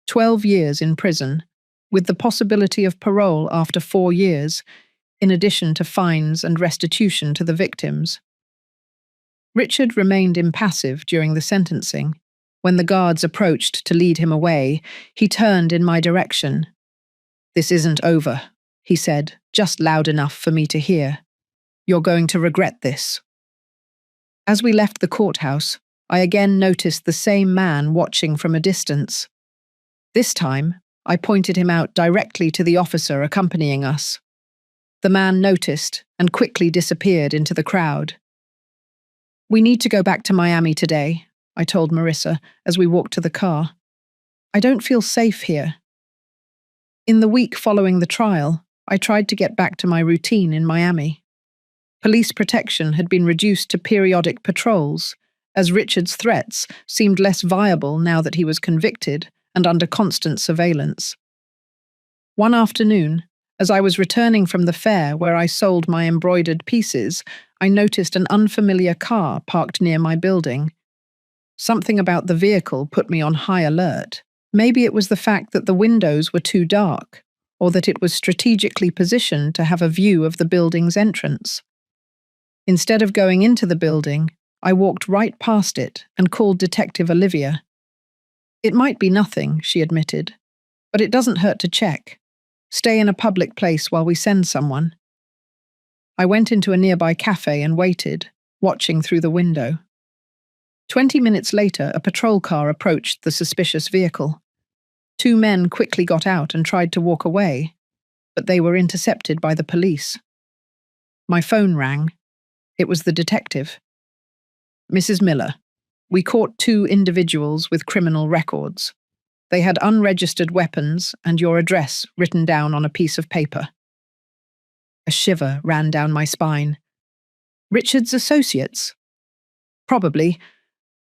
12 years in prison, with the possibility of parole after 4 years, in addition to fines and restitution to the victims. Richard remained impassive during the sentencing. When the guards approached to lead him away, he turned in my direction. "This isn't over," he said, just loud enough for me to hear. "You're going to regret this." As we left the courthouse, I again noticed the same man watching from a distance. This time, I pointed him out directly to the officer accompanying us. The man noticed and quickly disappeared into the crowd. "We need to go back to Miami today," I told Marissa as we walked to the car. "I don't feel safe here." In the week following the trial, I tried to get back to my routine in Miami. Police protection had been reduced to periodic patrols, as Richard's threats seemed less viable now that he was convicted and under constant surveillance. One afternoon, as I was returning from the fair where I sold my embroidered pieces, I noticed an unfamiliar car parked near my building. Something about the vehicle put me on high alert. Maybe it was the fact that the windows were too dark, or that it was strategically positioned to have a view of the building's entrance. Instead of going into the building, I walked right past it and called Detective Olivia. "It might be nothing," she admitted, But it doesn't hurt to check. Stay in a public place while we send someone. I went into a nearby cafe and waited, watching through the window. 20 minutes later, a patrol car approached the suspicious vehicle. 2 men quickly got out and tried to walk away, but they were intercepted by the police. My phone rang. It was the detective. "Mrs. Miller, we caught 2 individuals with criminal records. They had unregistered weapons and your address written down on a piece of paper." A shiver ran down my spine. "Richard's associates?" "Probably.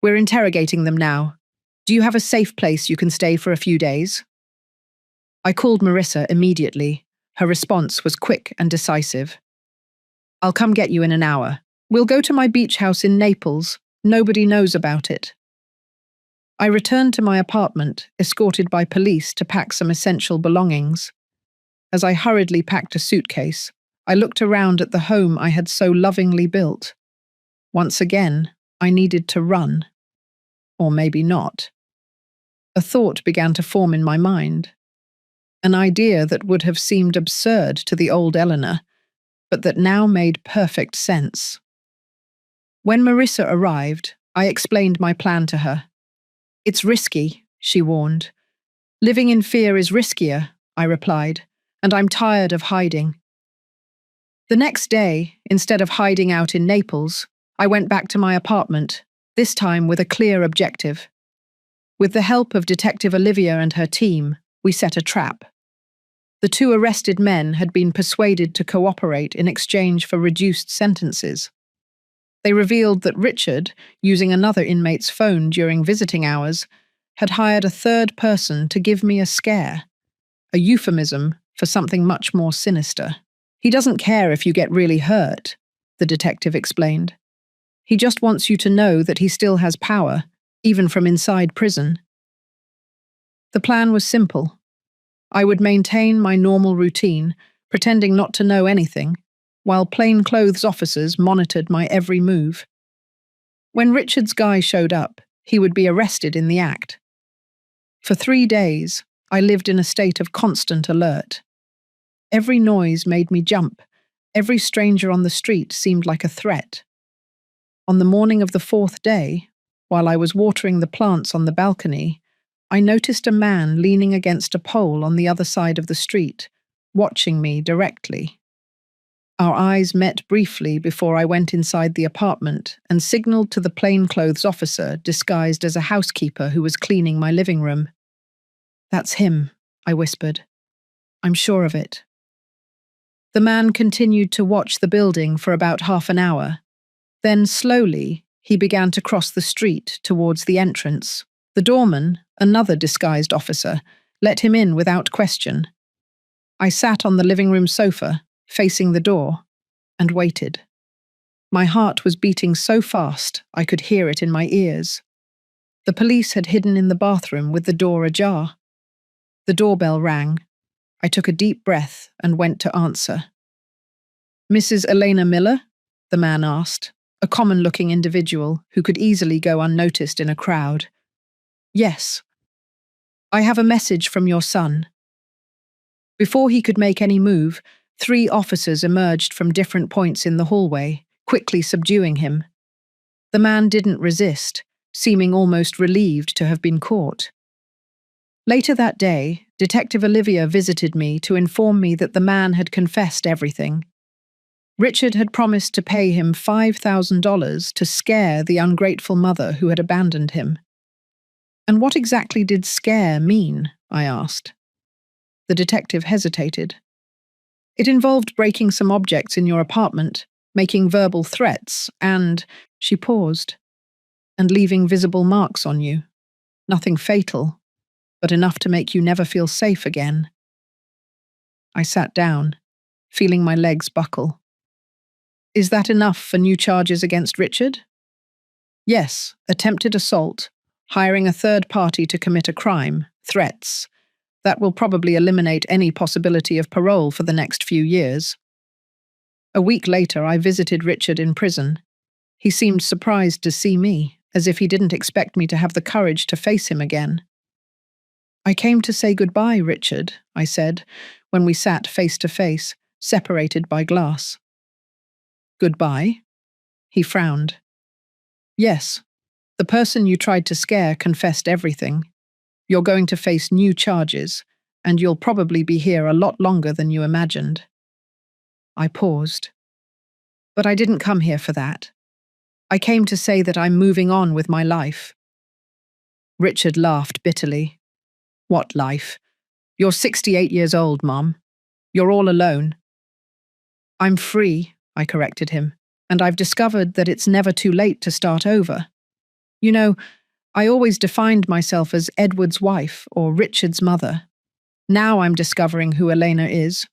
We're interrogating them now. Do you have a safe place you can stay for a few days?" I called Marissa immediately. Her response was quick and decisive. "I'll come get you in an hour. We'll go to my beach house in Naples. Nobody knows about it." I returned to my apartment, escorted by police to pack some essential belongings. As I hurriedly packed a suitcase, I looked around at the home I had so lovingly built. Once again, I needed to run. Or maybe not. A thought began to form in my mind. An idea that would have seemed absurd to the old Eleanor, but that now made perfect sense. When Marissa arrived, I explained my plan to her. "It's risky," she warned. "Living in fear is riskier," I replied, "and I'm tired of hiding." The next day, instead of hiding out in Naples, I went back to my apartment, this time with a clear objective. With the help of Detective Olivia and her team, we set a trap. The 2 arrested men had been persuaded to cooperate in exchange for reduced sentences. They revealed that Richard, using another inmate's phone during visiting hours, had hired a 3rd person to give me a scare, a euphemism for something much more sinister. "He doesn't care if you get really hurt," the detective explained. "He just wants you to know that he still has power, even from inside prison." The plan was simple. I would maintain my normal routine, pretending not to know anything, while plainclothes officers monitored my every move. When Richard's guy showed up, he would be arrested in the act. For 3 days, I lived in a state of constant alert. Every noise made me jump. Every stranger on the street seemed like a threat. On the morning of the 4th day, while I was watering the plants on the balcony, I noticed a man leaning against a pole on the other side of the street, watching me directly. Our eyes met briefly before I went inside the apartment and signaled to the plainclothes officer disguised as a housekeeper who was cleaning my living room. "That's him," I whispered. "I'm sure of it." The man continued to watch the building for about half an hour. Then, slowly, he began to cross the street towards the entrance. The doorman, another disguised officer, let him in without question. I sat on the living room sofa, facing the door, and waited. My heart was beating so fast I could hear it in my ears. The police had hidden in the bathroom with the door ajar. The doorbell rang. I took a deep breath and went to answer. "Mrs. Elena Miller?" the man asked, a common-looking individual who could easily go unnoticed in a crowd. "Yes. I have a message from your son." Before he could make any move, 3 officers emerged from different points in the hallway, quickly subduing him. The man didn't resist, seeming almost relieved to have been caught. Later that day, Detective Olivia visited me to inform me that the man had confessed everything. Richard had promised to pay him $5,000 to scare the ungrateful mother who had abandoned him. "And what exactly did scare mean?" I asked. The detective hesitated. "It involved breaking some objects in your apartment, making verbal threats, and," she paused, "and leaving visible marks on you. Nothing fatal, but enough to make you never feel safe again." I sat down, feeling my legs buckle. "Is that enough for new charges against Richard?" "Yes, attempted assault, hiring a 3rd party to commit a crime, threats. That will probably eliminate any possibility of parole for the next few years." A week later, I visited Richard in prison. He seemed surprised to see me, as if he didn't expect me to have the courage to face him again. I came to say goodbye, Richard, I said, when we sat face to face, separated by glass. Goodbye? He frowned. Yes, the person you tried to scare confessed everything. You're going to face new charges, and you'll probably be here a lot longer than you imagined. I paused. But I didn't come here for that. I came to say that I'm moving on with my life. Richard laughed bitterly. What life? You're 68 years old, Mom. You're all alone. I'm free, I corrected him, and I've discovered that it's never too late to start over. You know, I always defined myself as Edward's wife or Richard's mother. Now I'm discovering who Elena is.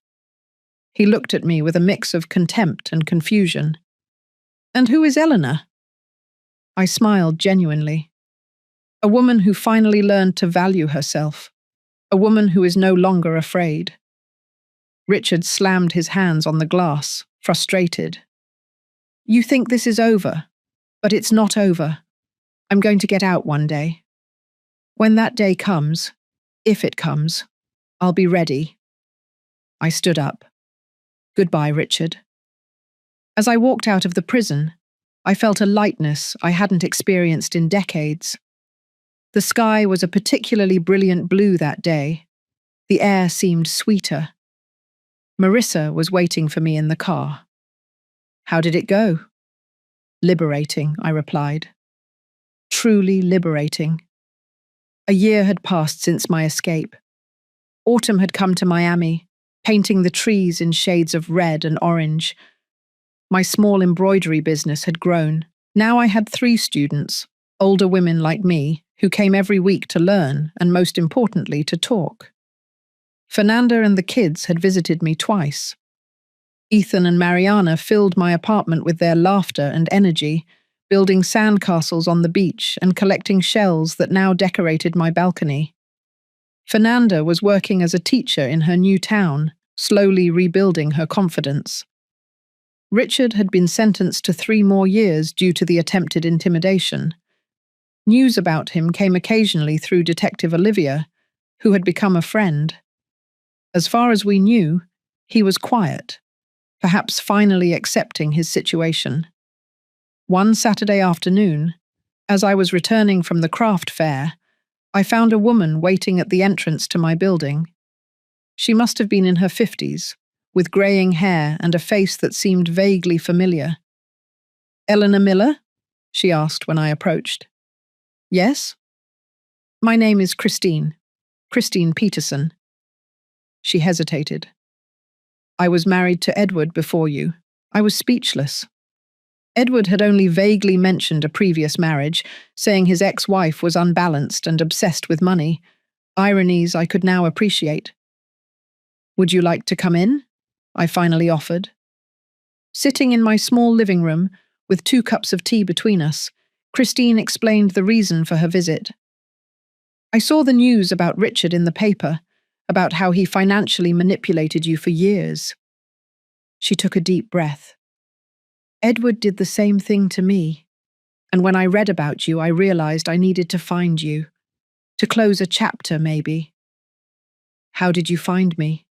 He looked at me with a mix of contempt and confusion. And who is Eleanor? I smiled genuinely. A woman who finally learned to value herself. A woman who is no longer afraid. Richard slammed his hands on the glass, frustrated. You think this is over, but it's not over. I'm going to get out one day. When that day comes, if it comes, I'll be ready. I stood up. Goodbye, Richard. As I walked out of the prison, I felt a lightness I hadn't experienced in decades. The sky was a particularly brilliant blue that day. The air seemed sweeter. Marissa was waiting for me in the car. How did it go? Liberating, I replied. Truly liberating. A year had passed since my escape. Autumn had come to Miami, painting the trees in shades of red and orange. My small embroidery business had grown. Now I had 3 students, older women like me, who came every week to learn and, most importantly, to talk. Fernanda and the kids had visited me twice. Ethan and Mariana filled my apartment with their laughter and energy, building sandcastles on the beach and collecting shells that now decorated my balcony. Fernanda was working as a teacher in her new town, slowly rebuilding her confidence. Richard had been sentenced to 3 more years due to the attempted intimidation. News about him came occasionally through Detective Olivia, who had become a friend. As far as we knew, he was quiet, perhaps finally accepting his situation. One Saturday afternoon, as I was returning from the craft fair, I found a woman waiting at the entrance to my building. She must have been in her 50s, with greying hair and a face that seemed vaguely familiar. Eleanor Miller? She asked when I approached. Yes? My name is Christine Peterson. She hesitated. I was married to Edward before you. I was speechless. Edward had only vaguely mentioned a previous marriage, saying his ex-wife was unbalanced and obsessed with money, ironies I could now appreciate. Would you like to come in? I finally offered. Sitting in my small living room, with 2 cups of tea between us, Christine explained the reason for her visit. I saw the news about Richard in the paper, about how he financially manipulated you for years. She took a deep breath. Edward did the same thing to me, and when I read about you, I realized I needed to find you, to close a chapter, maybe. How did you find me?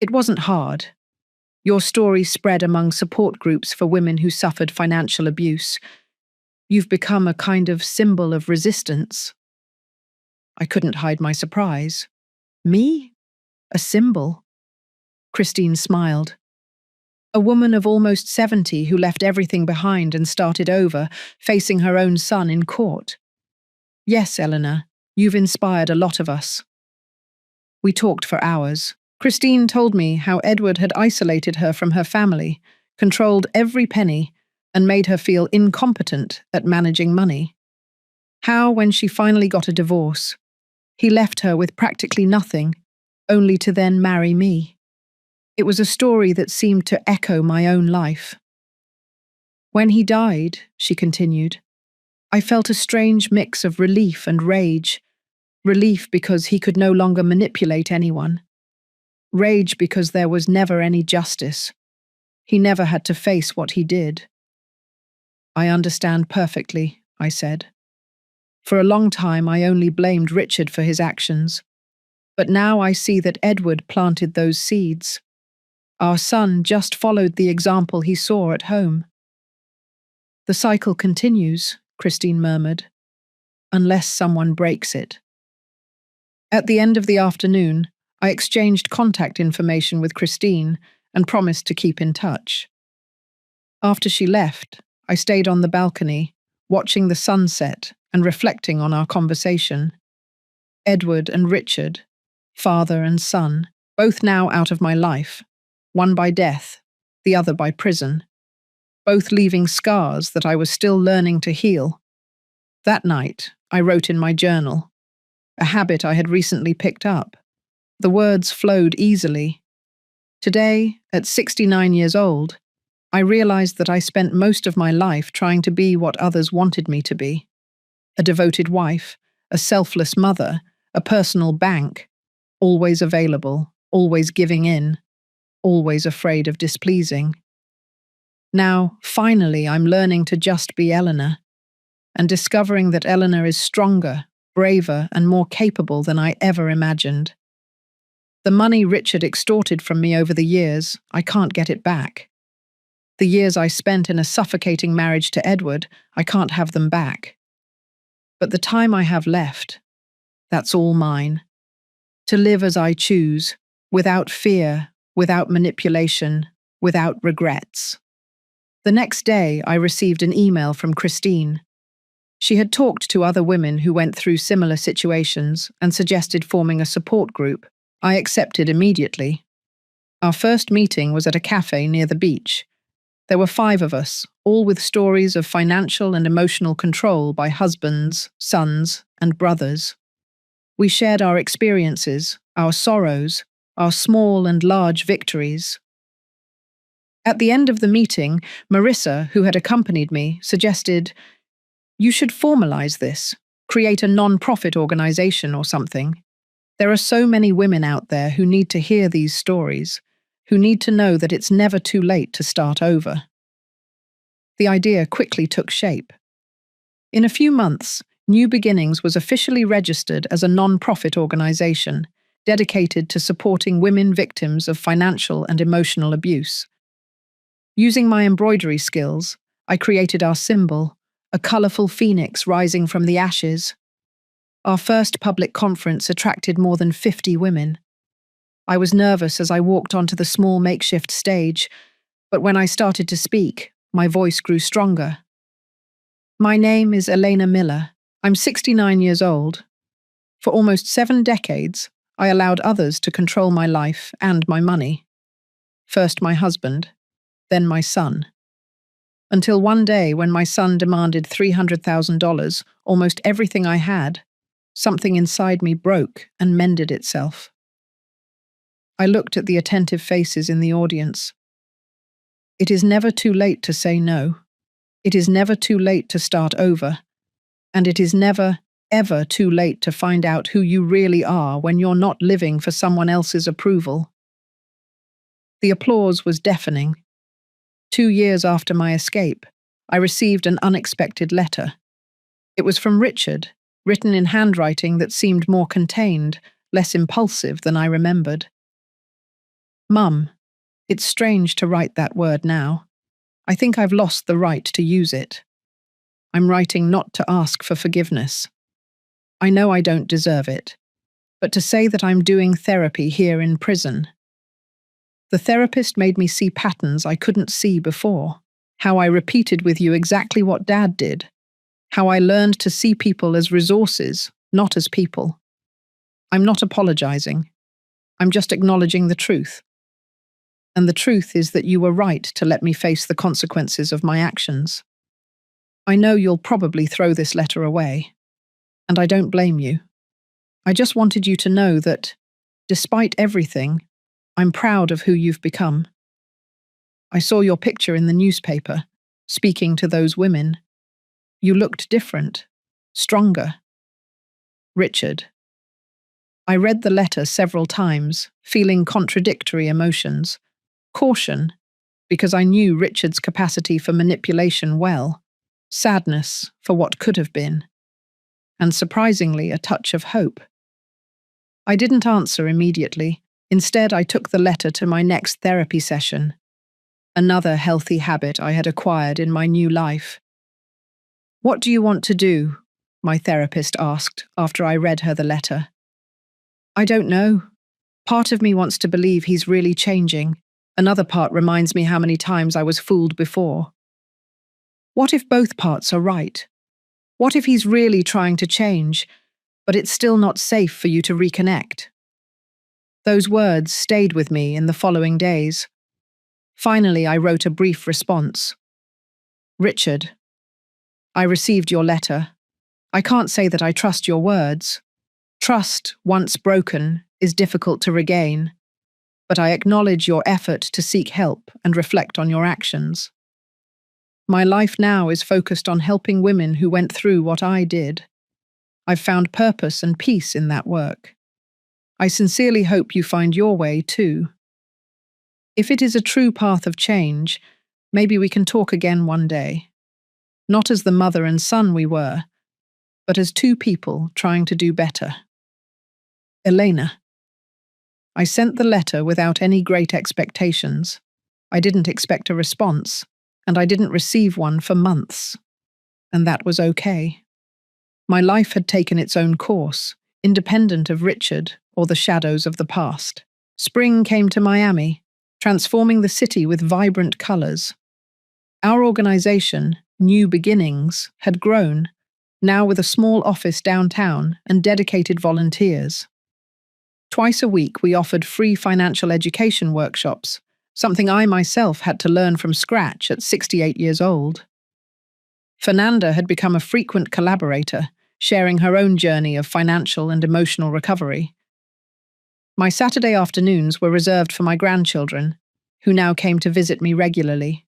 It wasn't hard. Your story spread among support groups for women who suffered financial abuse. You've become a kind of symbol of resistance. I couldn't hide my surprise. Me? A symbol? Christine smiled. A woman of almost 70 who left everything behind and started over, facing her own son in court. Yes, Eleanor, you've inspired a lot of us. We talked for hours. Christine told me how Edward had isolated her from her family, controlled every penny, and made her feel incompetent at managing money. How, when she finally got a divorce, he left her with practically nothing, only to then marry me. It was a story that seemed to echo my own life. When he died, she continued, I felt a strange mix of relief and rage. Relief because he could no longer manipulate anyone. Rage because there was never any justice. He never had to face what he did. I understand perfectly, I said. For a long time, I only blamed Richard for his actions. But now I see that Edward planted those seeds. Our son just followed the example he saw at home. The cycle continues, Christine murmured, unless someone breaks it. At the end of the afternoon, I exchanged contact information with Christine and promised to keep in touch. After she left, I stayed on the balcony, watching the sunset and reflecting on our conversation. Edward and Richard, father and son, both now out of my life, one by death, the other by prison, both leaving scars that I was still learning to heal. That night, I wrote in my journal, a habit I had recently picked up. The words flowed easily. Today, at 69 years old, I realized that I spent most of my life trying to be what others wanted me to be. A devoted wife, a selfless mother, a personal bank, always available, always giving in, always afraid of displeasing. Now, finally, I'm learning to just be Eleanor, and discovering that Eleanor is stronger, braver, and more capable than I ever imagined. The money Richard extorted from me over the years, I can't get it back. The years I spent in a suffocating marriage to Edward, I can't have them back. But the time I have left, that's all mine. To live as I choose, without fear, without manipulation, without regrets. The next day, I received an email from Christine. She had talked to other women who went through similar situations and suggested forming a support group. I accepted immediately. Our first meeting was at a cafe near the beach. There were 5 of us, all with stories of financial and emotional control by husbands, sons, and brothers. We shared our experiences, our sorrows, our small and large victories. At the end of the meeting, Marissa, who had accompanied me, suggested, "You should formalize this, create a non-profit organization or something. There are so many women out there who need to hear these stories, who need to know that it's never too late to start over." The idea quickly took shape. In a few months, New Beginnings was officially registered as a non-profit organization dedicated to supporting women victims of financial and emotional abuse. Using my embroidery skills, I created our symbol, a colorful phoenix rising from the ashes. Our first public conference attracted more than 50 women. I was nervous as I walked onto the small makeshift stage, but when I started to speak, my voice grew stronger. My name is Elena Miller. I'm 69 years old. For almost 7 decades, I allowed others to control my life and my money. First my husband, then my son. Until one day when my son demanded $300,000, almost everything I had, something inside me broke and mended itself. I looked at the attentive faces in the audience. It is never too late to say no. It is never too late to start over. And it is never, ever too late to find out who you really are when you're not living for someone else's approval. The applause was deafening. 2 years after my escape, I received an unexpected letter. It was from Richard, written in handwriting that seemed more contained, less impulsive than I remembered. "Mum, it's strange to write that word now. I think I've lost the right to use it. I'm writing not to ask for forgiveness. I know I don't deserve it, but to say that I'm doing therapy here in prison. The therapist made me see patterns I couldn't see before, how I repeated with you exactly what Dad did, how I learned to see people as resources, not as people. I'm not apologizing. I'm just acknowledging the truth. And the truth is that you were right to let me face the consequences of my actions. I know you'll probably throw this letter away, and I don't blame you. I just wanted you to know that, despite everything, I'm proud of who you've become. I saw your picture in the newspaper, speaking to those women. You looked different, stronger. Richard." I read the letter several times, feeling contradictory emotions. Caution, because I knew Richard's capacity for manipulation well. Sadness for what could have been. and surprisingly, a touch of hope. I didn't answer immediately. Instead, I took the letter to my next therapy session, another healthy habit I had acquired in my new life. "What do you want to do?" my therapist asked after I read her the letter. "I don't know. Part of me wants to believe he's really changing. Another part reminds me how many times I was fooled before. What if both parts are right? What if he's really trying to change, but it's still not safe for you to reconnect?" Those words stayed with me in the following days. Finally, I wrote a brief response. "Richard, I received your letter. I can't say that I trust your words. Trust, once broken, is difficult to regain, but I acknowledge your effort to seek help and reflect on your actions. My life now is focused on helping women who went through what I did. I've found purpose and peace in that work. I sincerely hope you find your way too. If it is a true path of change, maybe we can talk again one day. Not as the mother and son we were, but as two people trying to do better. Elena." I sent the letter without any great expectations. I didn't expect a response, and I didn't receive one for months. And that was okay. My life had taken its own course, independent of Richard or the shadows of the past. Spring came to Miami, transforming the city with vibrant colors. Our organization, New Beginnings, had grown, now with a small office downtown and dedicated volunteers. Twice a week, we offered free financial education workshops, something I myself had to learn from scratch at 68 years old. Fernanda had become a frequent collaborator, sharing her own journey of financial and emotional recovery. My Saturday afternoons were reserved for my grandchildren, who now came to visit me regularly.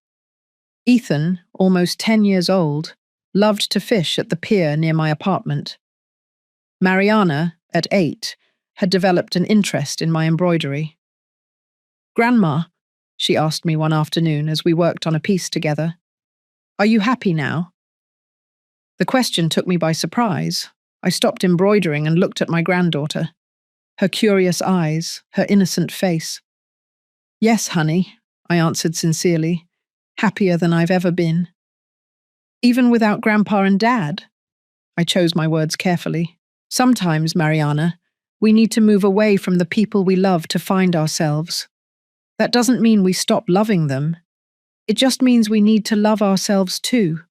Ethan, almost 10 years old, loved to fish at the pier near my apartment. Mariana, at 8, had developed an interest in my embroidery. "Grandma," she asked me one afternoon as we worked on a piece together, "are you happy now?" The question took me by surprise. I stopped embroidering and looked at my granddaughter. Her curious eyes, her innocent face. "Yes, honey," I answered sincerely, "happier than I've ever been." "Even without Grandpa and Dad?" I chose my words carefully. "Sometimes, Mariana, we need to move away from the people we love to find ourselves. That doesn't mean we stop loving them. It just means we need to love ourselves too."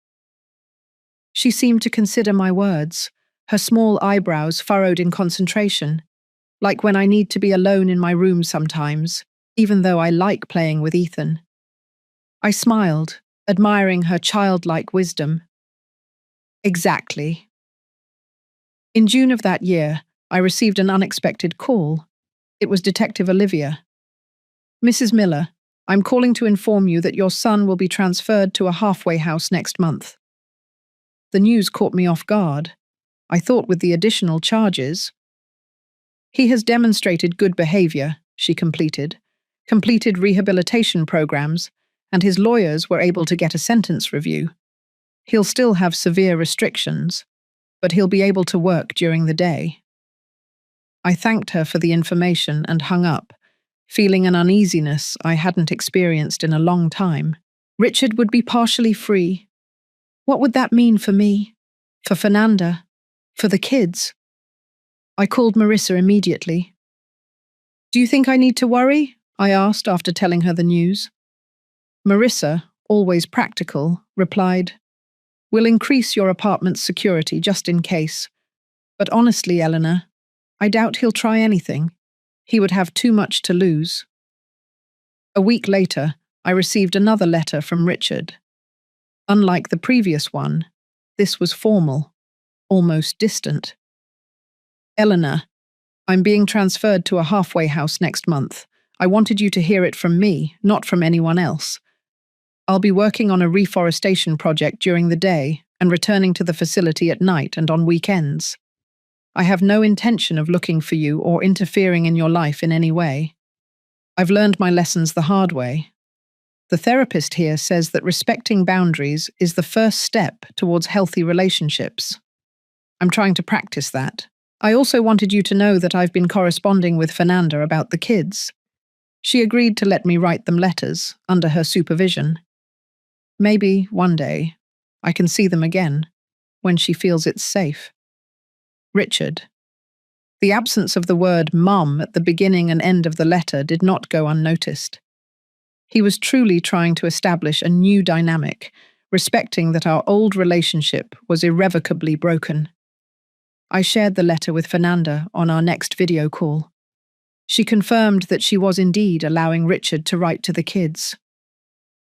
She seemed to consider my words, her small eyebrows furrowed in concentration, like when I need to be alone in my room sometimes, even though I like playing with Ethan. I smiled, admiring her childlike wisdom. "Exactly." In June of that year, I received an unexpected call. It was Detective Olivia. "Mrs. Miller, I'm calling to inform you that your son will be transferred to a halfway house next month." The news caught me off guard. I thought with the additional charges. "He has demonstrated good behavior," she completed rehabilitation programs, and his lawyers were able to get a sentence review. He'll still have severe restrictions, but he'll be able to work during the day. I thanked her for the information and hung up, feeling an uneasiness I hadn't experienced in a long time. Richard would be partially free. What would that mean for me? For Fernanda? For the kids? I called Marissa immediately. "Do you think I need to worry?" I asked after telling her the news. Marissa, always practical, replied, "We'll increase your apartment's security just in case. But honestly, Eleanor, I doubt he'll try anything. He would have too much to lose." A week later, I received another letter from Richard. Unlike the previous one, this was formal, almost distant. "Eleanor, I'm being transferred to a halfway house next month. I wanted you to hear it from me, not from anyone else. I'll be working on a reforestation project during the day and returning to the facility at night and on weekends. I have no intention of looking for you or interfering in your life in any way. I've learned my lessons the hard way. The therapist here says that respecting boundaries is the first step towards healthy relationships. I'm trying to practice that. I also wanted you to know that I've been corresponding with Fernanda about the kids. She agreed to let me write them letters under her supervision. Maybe, one day, I can see them again, when she feels it's safe. Richard. The absence of the word mum at the beginning and end of the letter did not go unnoticed. He was truly trying to establish a new dynamic, respecting that our old relationship was irrevocably broken. I shared the letter with Fernanda on our next video call. She confirmed that she was indeed allowing Richard to write to the kids.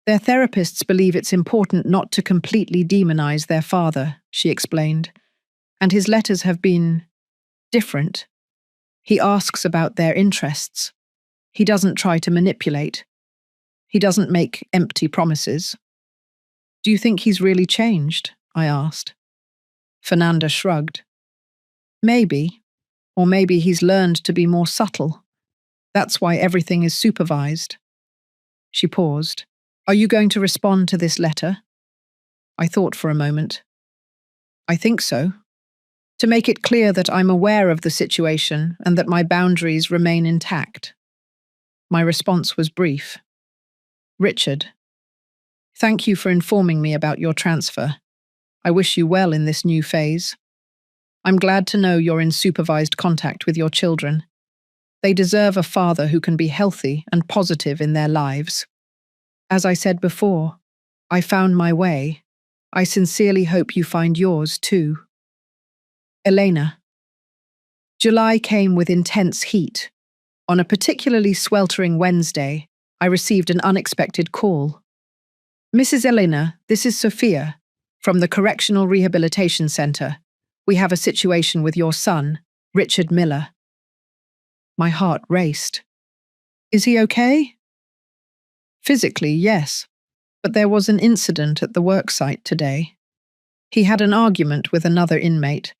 Their therapists believe it's important not to completely demonize their father, she explained, and his letters have been different. He asks about their interests. He doesn't try to manipulate. He doesn't make empty promises. Do you think he's really changed? I asked. Fernanda shrugged. Maybe, or maybe he's learned to be more subtle. That's why everything is supervised. She paused. Are you going to respond to this letter? I thought for a moment. I think so. To make it clear that I'm aware of the situation and that my boundaries remain intact. My response was brief. Richard, thank you for informing me about your transfer. I wish you well in this new phase. I'm glad to know you're in supervised contact with your children. They deserve a father who can be healthy and positive in their lives. As I said before, I found my way. I sincerely hope you find yours too. Elena. July came with intense heat. On a particularly sweltering Wednesday, I received an unexpected call. Mrs. Elena, this is Sophia, from the Correctional Rehabilitation Center. We have a situation with your son, Richard Miller. My heart raced. Is he okay? Physically, yes, but there was an incident at the worksite today. He had an argument with another inmate,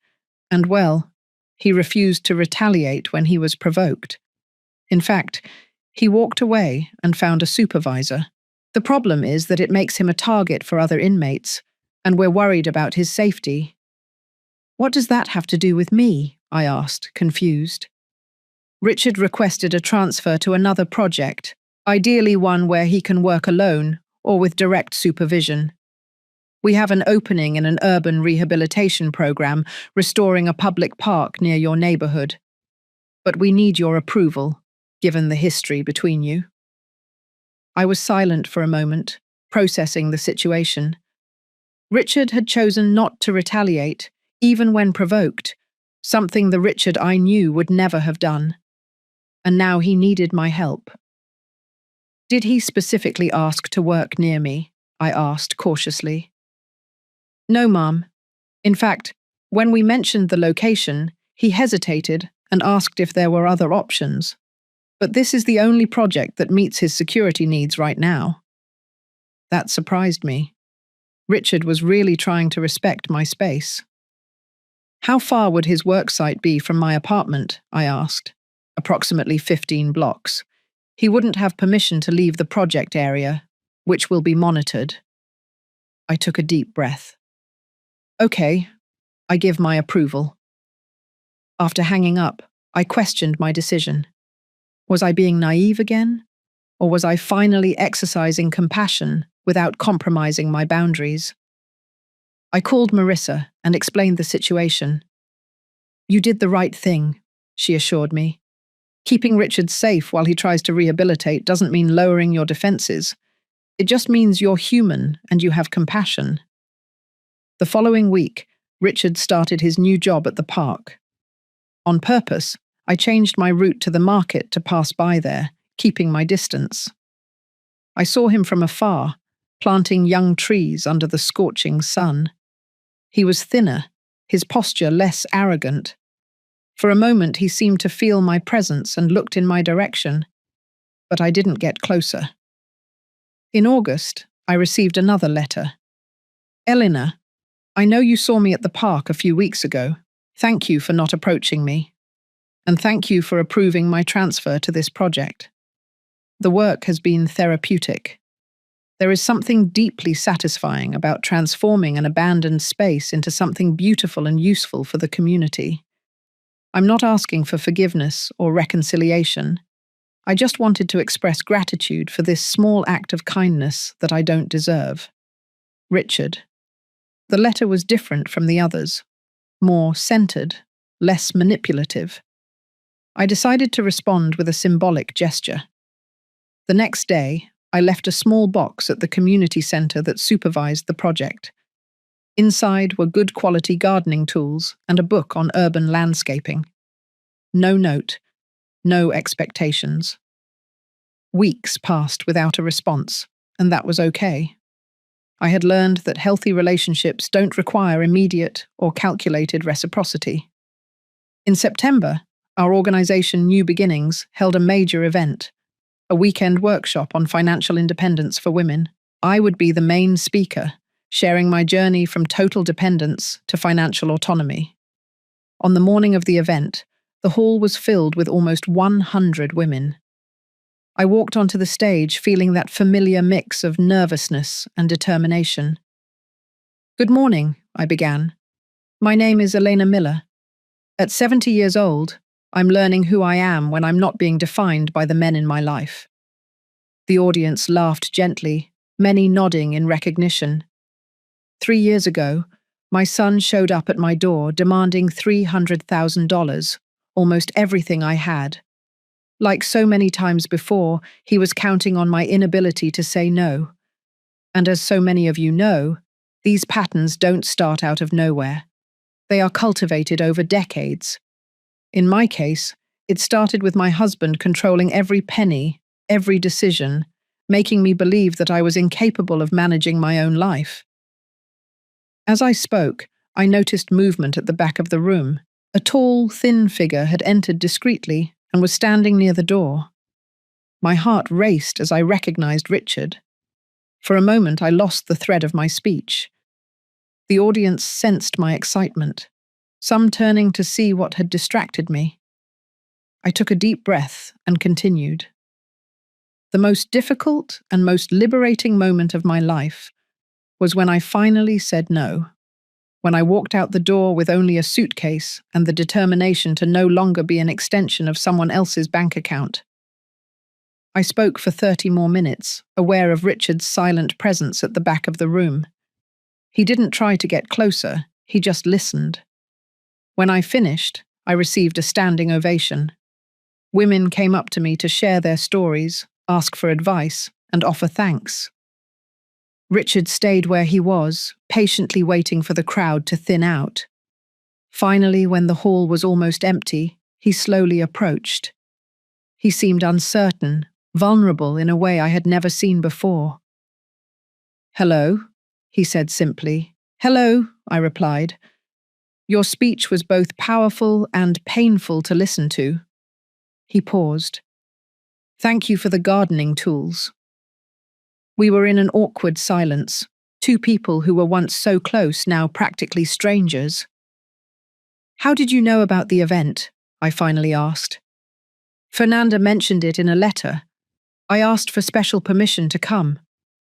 and well, he refused to retaliate when he was provoked. In fact, he walked away and found a supervisor. The problem is that it makes him a target for other inmates, and we're worried about his safety. What does that have to do with me? I asked, confused. Richard requested a transfer to another project, ideally one where he can work alone or with direct supervision. We have an opening in an urban rehabilitation program restoring a public park near your neighborhood. But we need your approval, given the history between you. I was silent for a moment, processing the situation. Richard had chosen not to retaliate, even when provoked, something the Richard I knew would never have done. And now he needed my help. Did he specifically ask to work near me? I asked cautiously. No, Mom. In fact, when we mentioned the location, he hesitated and asked if there were other options. But this is the only project that meets his security needs right now. That surprised me. Richard was really trying to respect my space. How far would his worksite be from my apartment? I asked. Approximately 15 blocks. He wouldn't have permission to leave the project area, which will be monitored. I took a deep breath. Okay, I give my approval. After hanging up, I questioned my decision. Was I being naive again? Or was I finally exercising compassion without compromising my boundaries? I called Marissa and explained the situation. You did the right thing, she assured me. Keeping Richard safe while he tries to rehabilitate doesn't mean lowering your defenses. It just means you're human and you have compassion. The following week, Richard started his new job at the park. On purpose, I changed my route to the market to pass by there, keeping my distance. I saw him from afar, planting young trees under the scorching sun. He was thinner, his posture less arrogant. For a moment he seemed to feel my presence and looked in my direction, but I didn't get closer. In August, I received another letter. Elena, I know you saw me at the park a few weeks ago. Thank you for not approaching me. And thank you for approving my transfer to this project. The work has been therapeutic. There is something deeply satisfying about transforming an abandoned space into something beautiful and useful for the community. I'm not asking for forgiveness or reconciliation. I just wanted to express gratitude for this small act of kindness that I don't deserve. Richard. The letter was different from the others, more centered, less manipulative. I decided to respond with a symbolic gesture. The next day, I left a small box at the community center that supervised the project. Inside were good quality gardening tools and a book on urban landscaping. No note, no expectations. Weeks passed without a response, and that was okay. I had learned that healthy relationships don't require immediate or calculated reciprocity. In September, our organization New Beginnings held a major event, a weekend workshop on financial independence for women. I would be the main speaker, sharing my journey from total dependence to financial autonomy. On the morning of the event, the hall was filled with almost 100 women. I walked onto the stage feeling that familiar mix of nervousness and determination. "Good morning," I began. "My name is Elena Miller. At 70 years old, I'm learning who I am when I'm not being defined by the men in my life." The audience laughed gently, many nodding in recognition. 3 years ago, my son showed up at my door demanding $300,000, almost everything I had. Like so many times before, he was counting on my inability to say no. And as so many of you know, these patterns don't start out of nowhere. They are cultivated over decades. In my case, it started with my husband controlling every penny, every decision, making me believe that I was incapable of managing my own life. As I spoke, I noticed movement at the back of the room. A tall, thin figure had entered discreetly and was standing near the door. My heart raced as I recognized Richard. For a moment, I lost the thread of my speech. The audience sensed my excitement, some turning to see what had distracted me. I took a deep breath and continued. The most difficult and most liberating moment of my life was when I finally said no. When I walked out the door with only a suitcase and the determination to no longer be an extension of someone else's bank account. I spoke for 30 more minutes, aware of Richard's silent presence at the back of the room. He didn't try to get closer, he just listened. When I finished, I received a standing ovation. Women came up to me to share their stories, ask for advice, and offer thanks. Richard stayed where he was, patiently waiting for the crowd to thin out. Finally, when the hall was almost empty, he slowly approached. He seemed uncertain, vulnerable in a way I had never seen before. "Hello," he said simply. "Hello," I replied. "Your speech was both powerful and painful to listen to." He paused. "Thank you for the gardening tools." We were in an awkward silence, two people who were once so close, now practically strangers. "How did you know about the event?" I finally asked. "Fernanda mentioned it in a letter. I asked for special permission to come,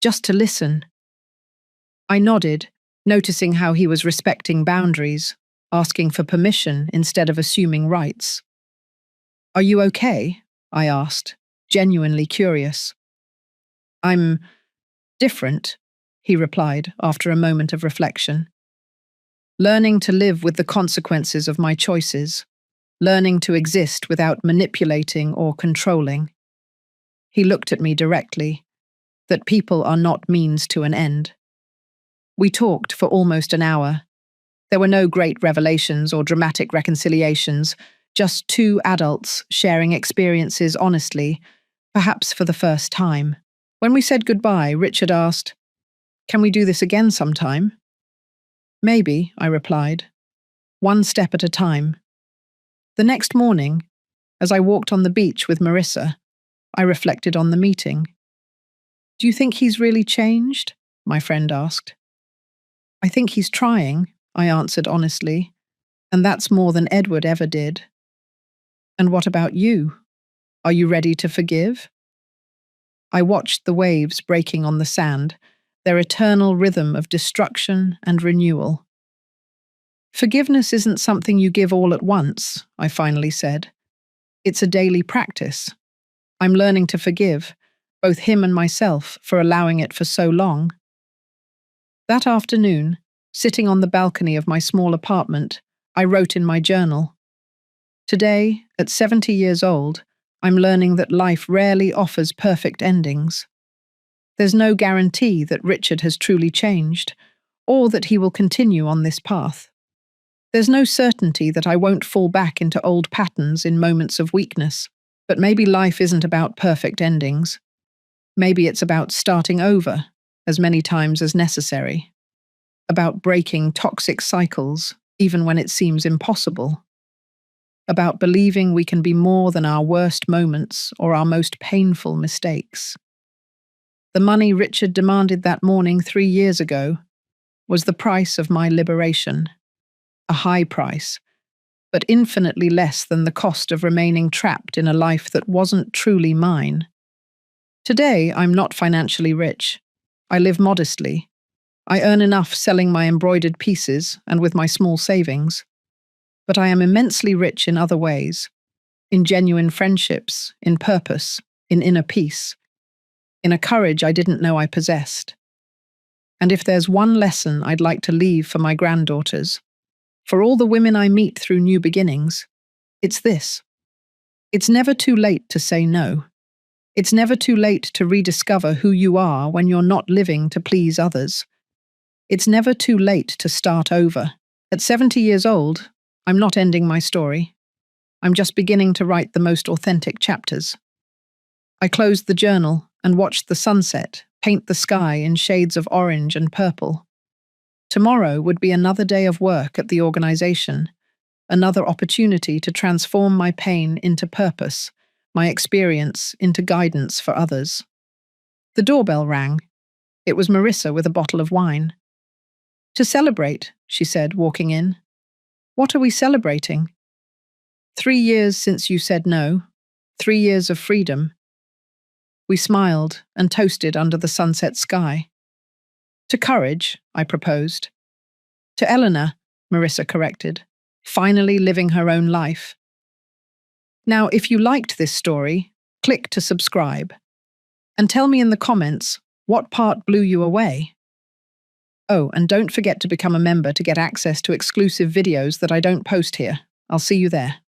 just to listen." I nodded, noticing how he was respecting boundaries, asking for permission instead of assuming rights. "Are you okay?" I asked, genuinely curious. "I'm different," he replied after a moment of reflection. "Learning to live with the consequences of my choices, learning to exist without manipulating or controlling." He looked at me directly, that people are not means to an end. We talked for almost an hour. There were no great revelations or dramatic reconciliations, just two adults sharing experiences honestly, perhaps for the first time. When we said goodbye, Richard asked, "Can we do this again sometime?" "Maybe," I replied. "One step at a time." The next morning, as I walked on the beach with Marissa, I reflected on the meeting. "Do you think he's really changed?" my friend asked. "I think he's trying," I answered honestly, "and that's more than Edward ever did." "And what about you? Are you ready to forgive?" I watched the waves breaking on the sand, their eternal rhythm of destruction and renewal. Forgiveness isn't something you give all at once, I finally said. It's a daily practice. I'm learning to forgive, both him and myself, for allowing it for so long. That afternoon, sitting on the balcony of my small apartment, I wrote in my journal. Today, at 70 years old, I'm learning that life rarely offers perfect endings. There's no guarantee that Richard has truly changed, or that he will continue on this path. There's no certainty that I won't fall back into old patterns in moments of weakness, but maybe life isn't about perfect endings. Maybe it's about starting over, as many times as necessary. About breaking toxic cycles, even when it seems impossible. About believing we can be more than our worst moments or our most painful mistakes. The money Richard demanded that morning 3 years ago was the price of my liberation. A high price, but infinitely less than the cost of remaining trapped in a life that wasn't truly mine. Today, I'm not financially rich. I live modestly. I earn enough selling my embroidered pieces and with my small savings. But I am immensely rich in other ways. In genuine friendships, in purpose, in inner peace. In a courage I didn't know I possessed. And if there's one lesson I'd like to leave for my granddaughters, for all the women I meet through new beginnings, it's this. It's never too late to say no. It's never too late to rediscover who you are when you're not living to please others. It's never too late to start over. At 70 years old, I'm not ending my story. I'm just beginning to write the most authentic chapters. I closed the journal and watched the sunset paint the sky in shades of orange and purple. Tomorrow would be another day of work at the organization, another opportunity to transform my pain into purpose, my experience into guidance for others. The doorbell rang. It was Marissa with a bottle of wine. "To celebrate," she said, walking in. "What are we celebrating?" 3 years since you said no. 3 years of freedom." We smiled and toasted under the sunset sky. "To courage," I proposed. "To Eleanor," Marissa corrected, "finally living her own life." Now, if you liked this story, click to subscribe. And tell me in the comments what part blew you away. Oh, and don't forget to become a member to get access to exclusive videos that I don't post here. I'll see you there.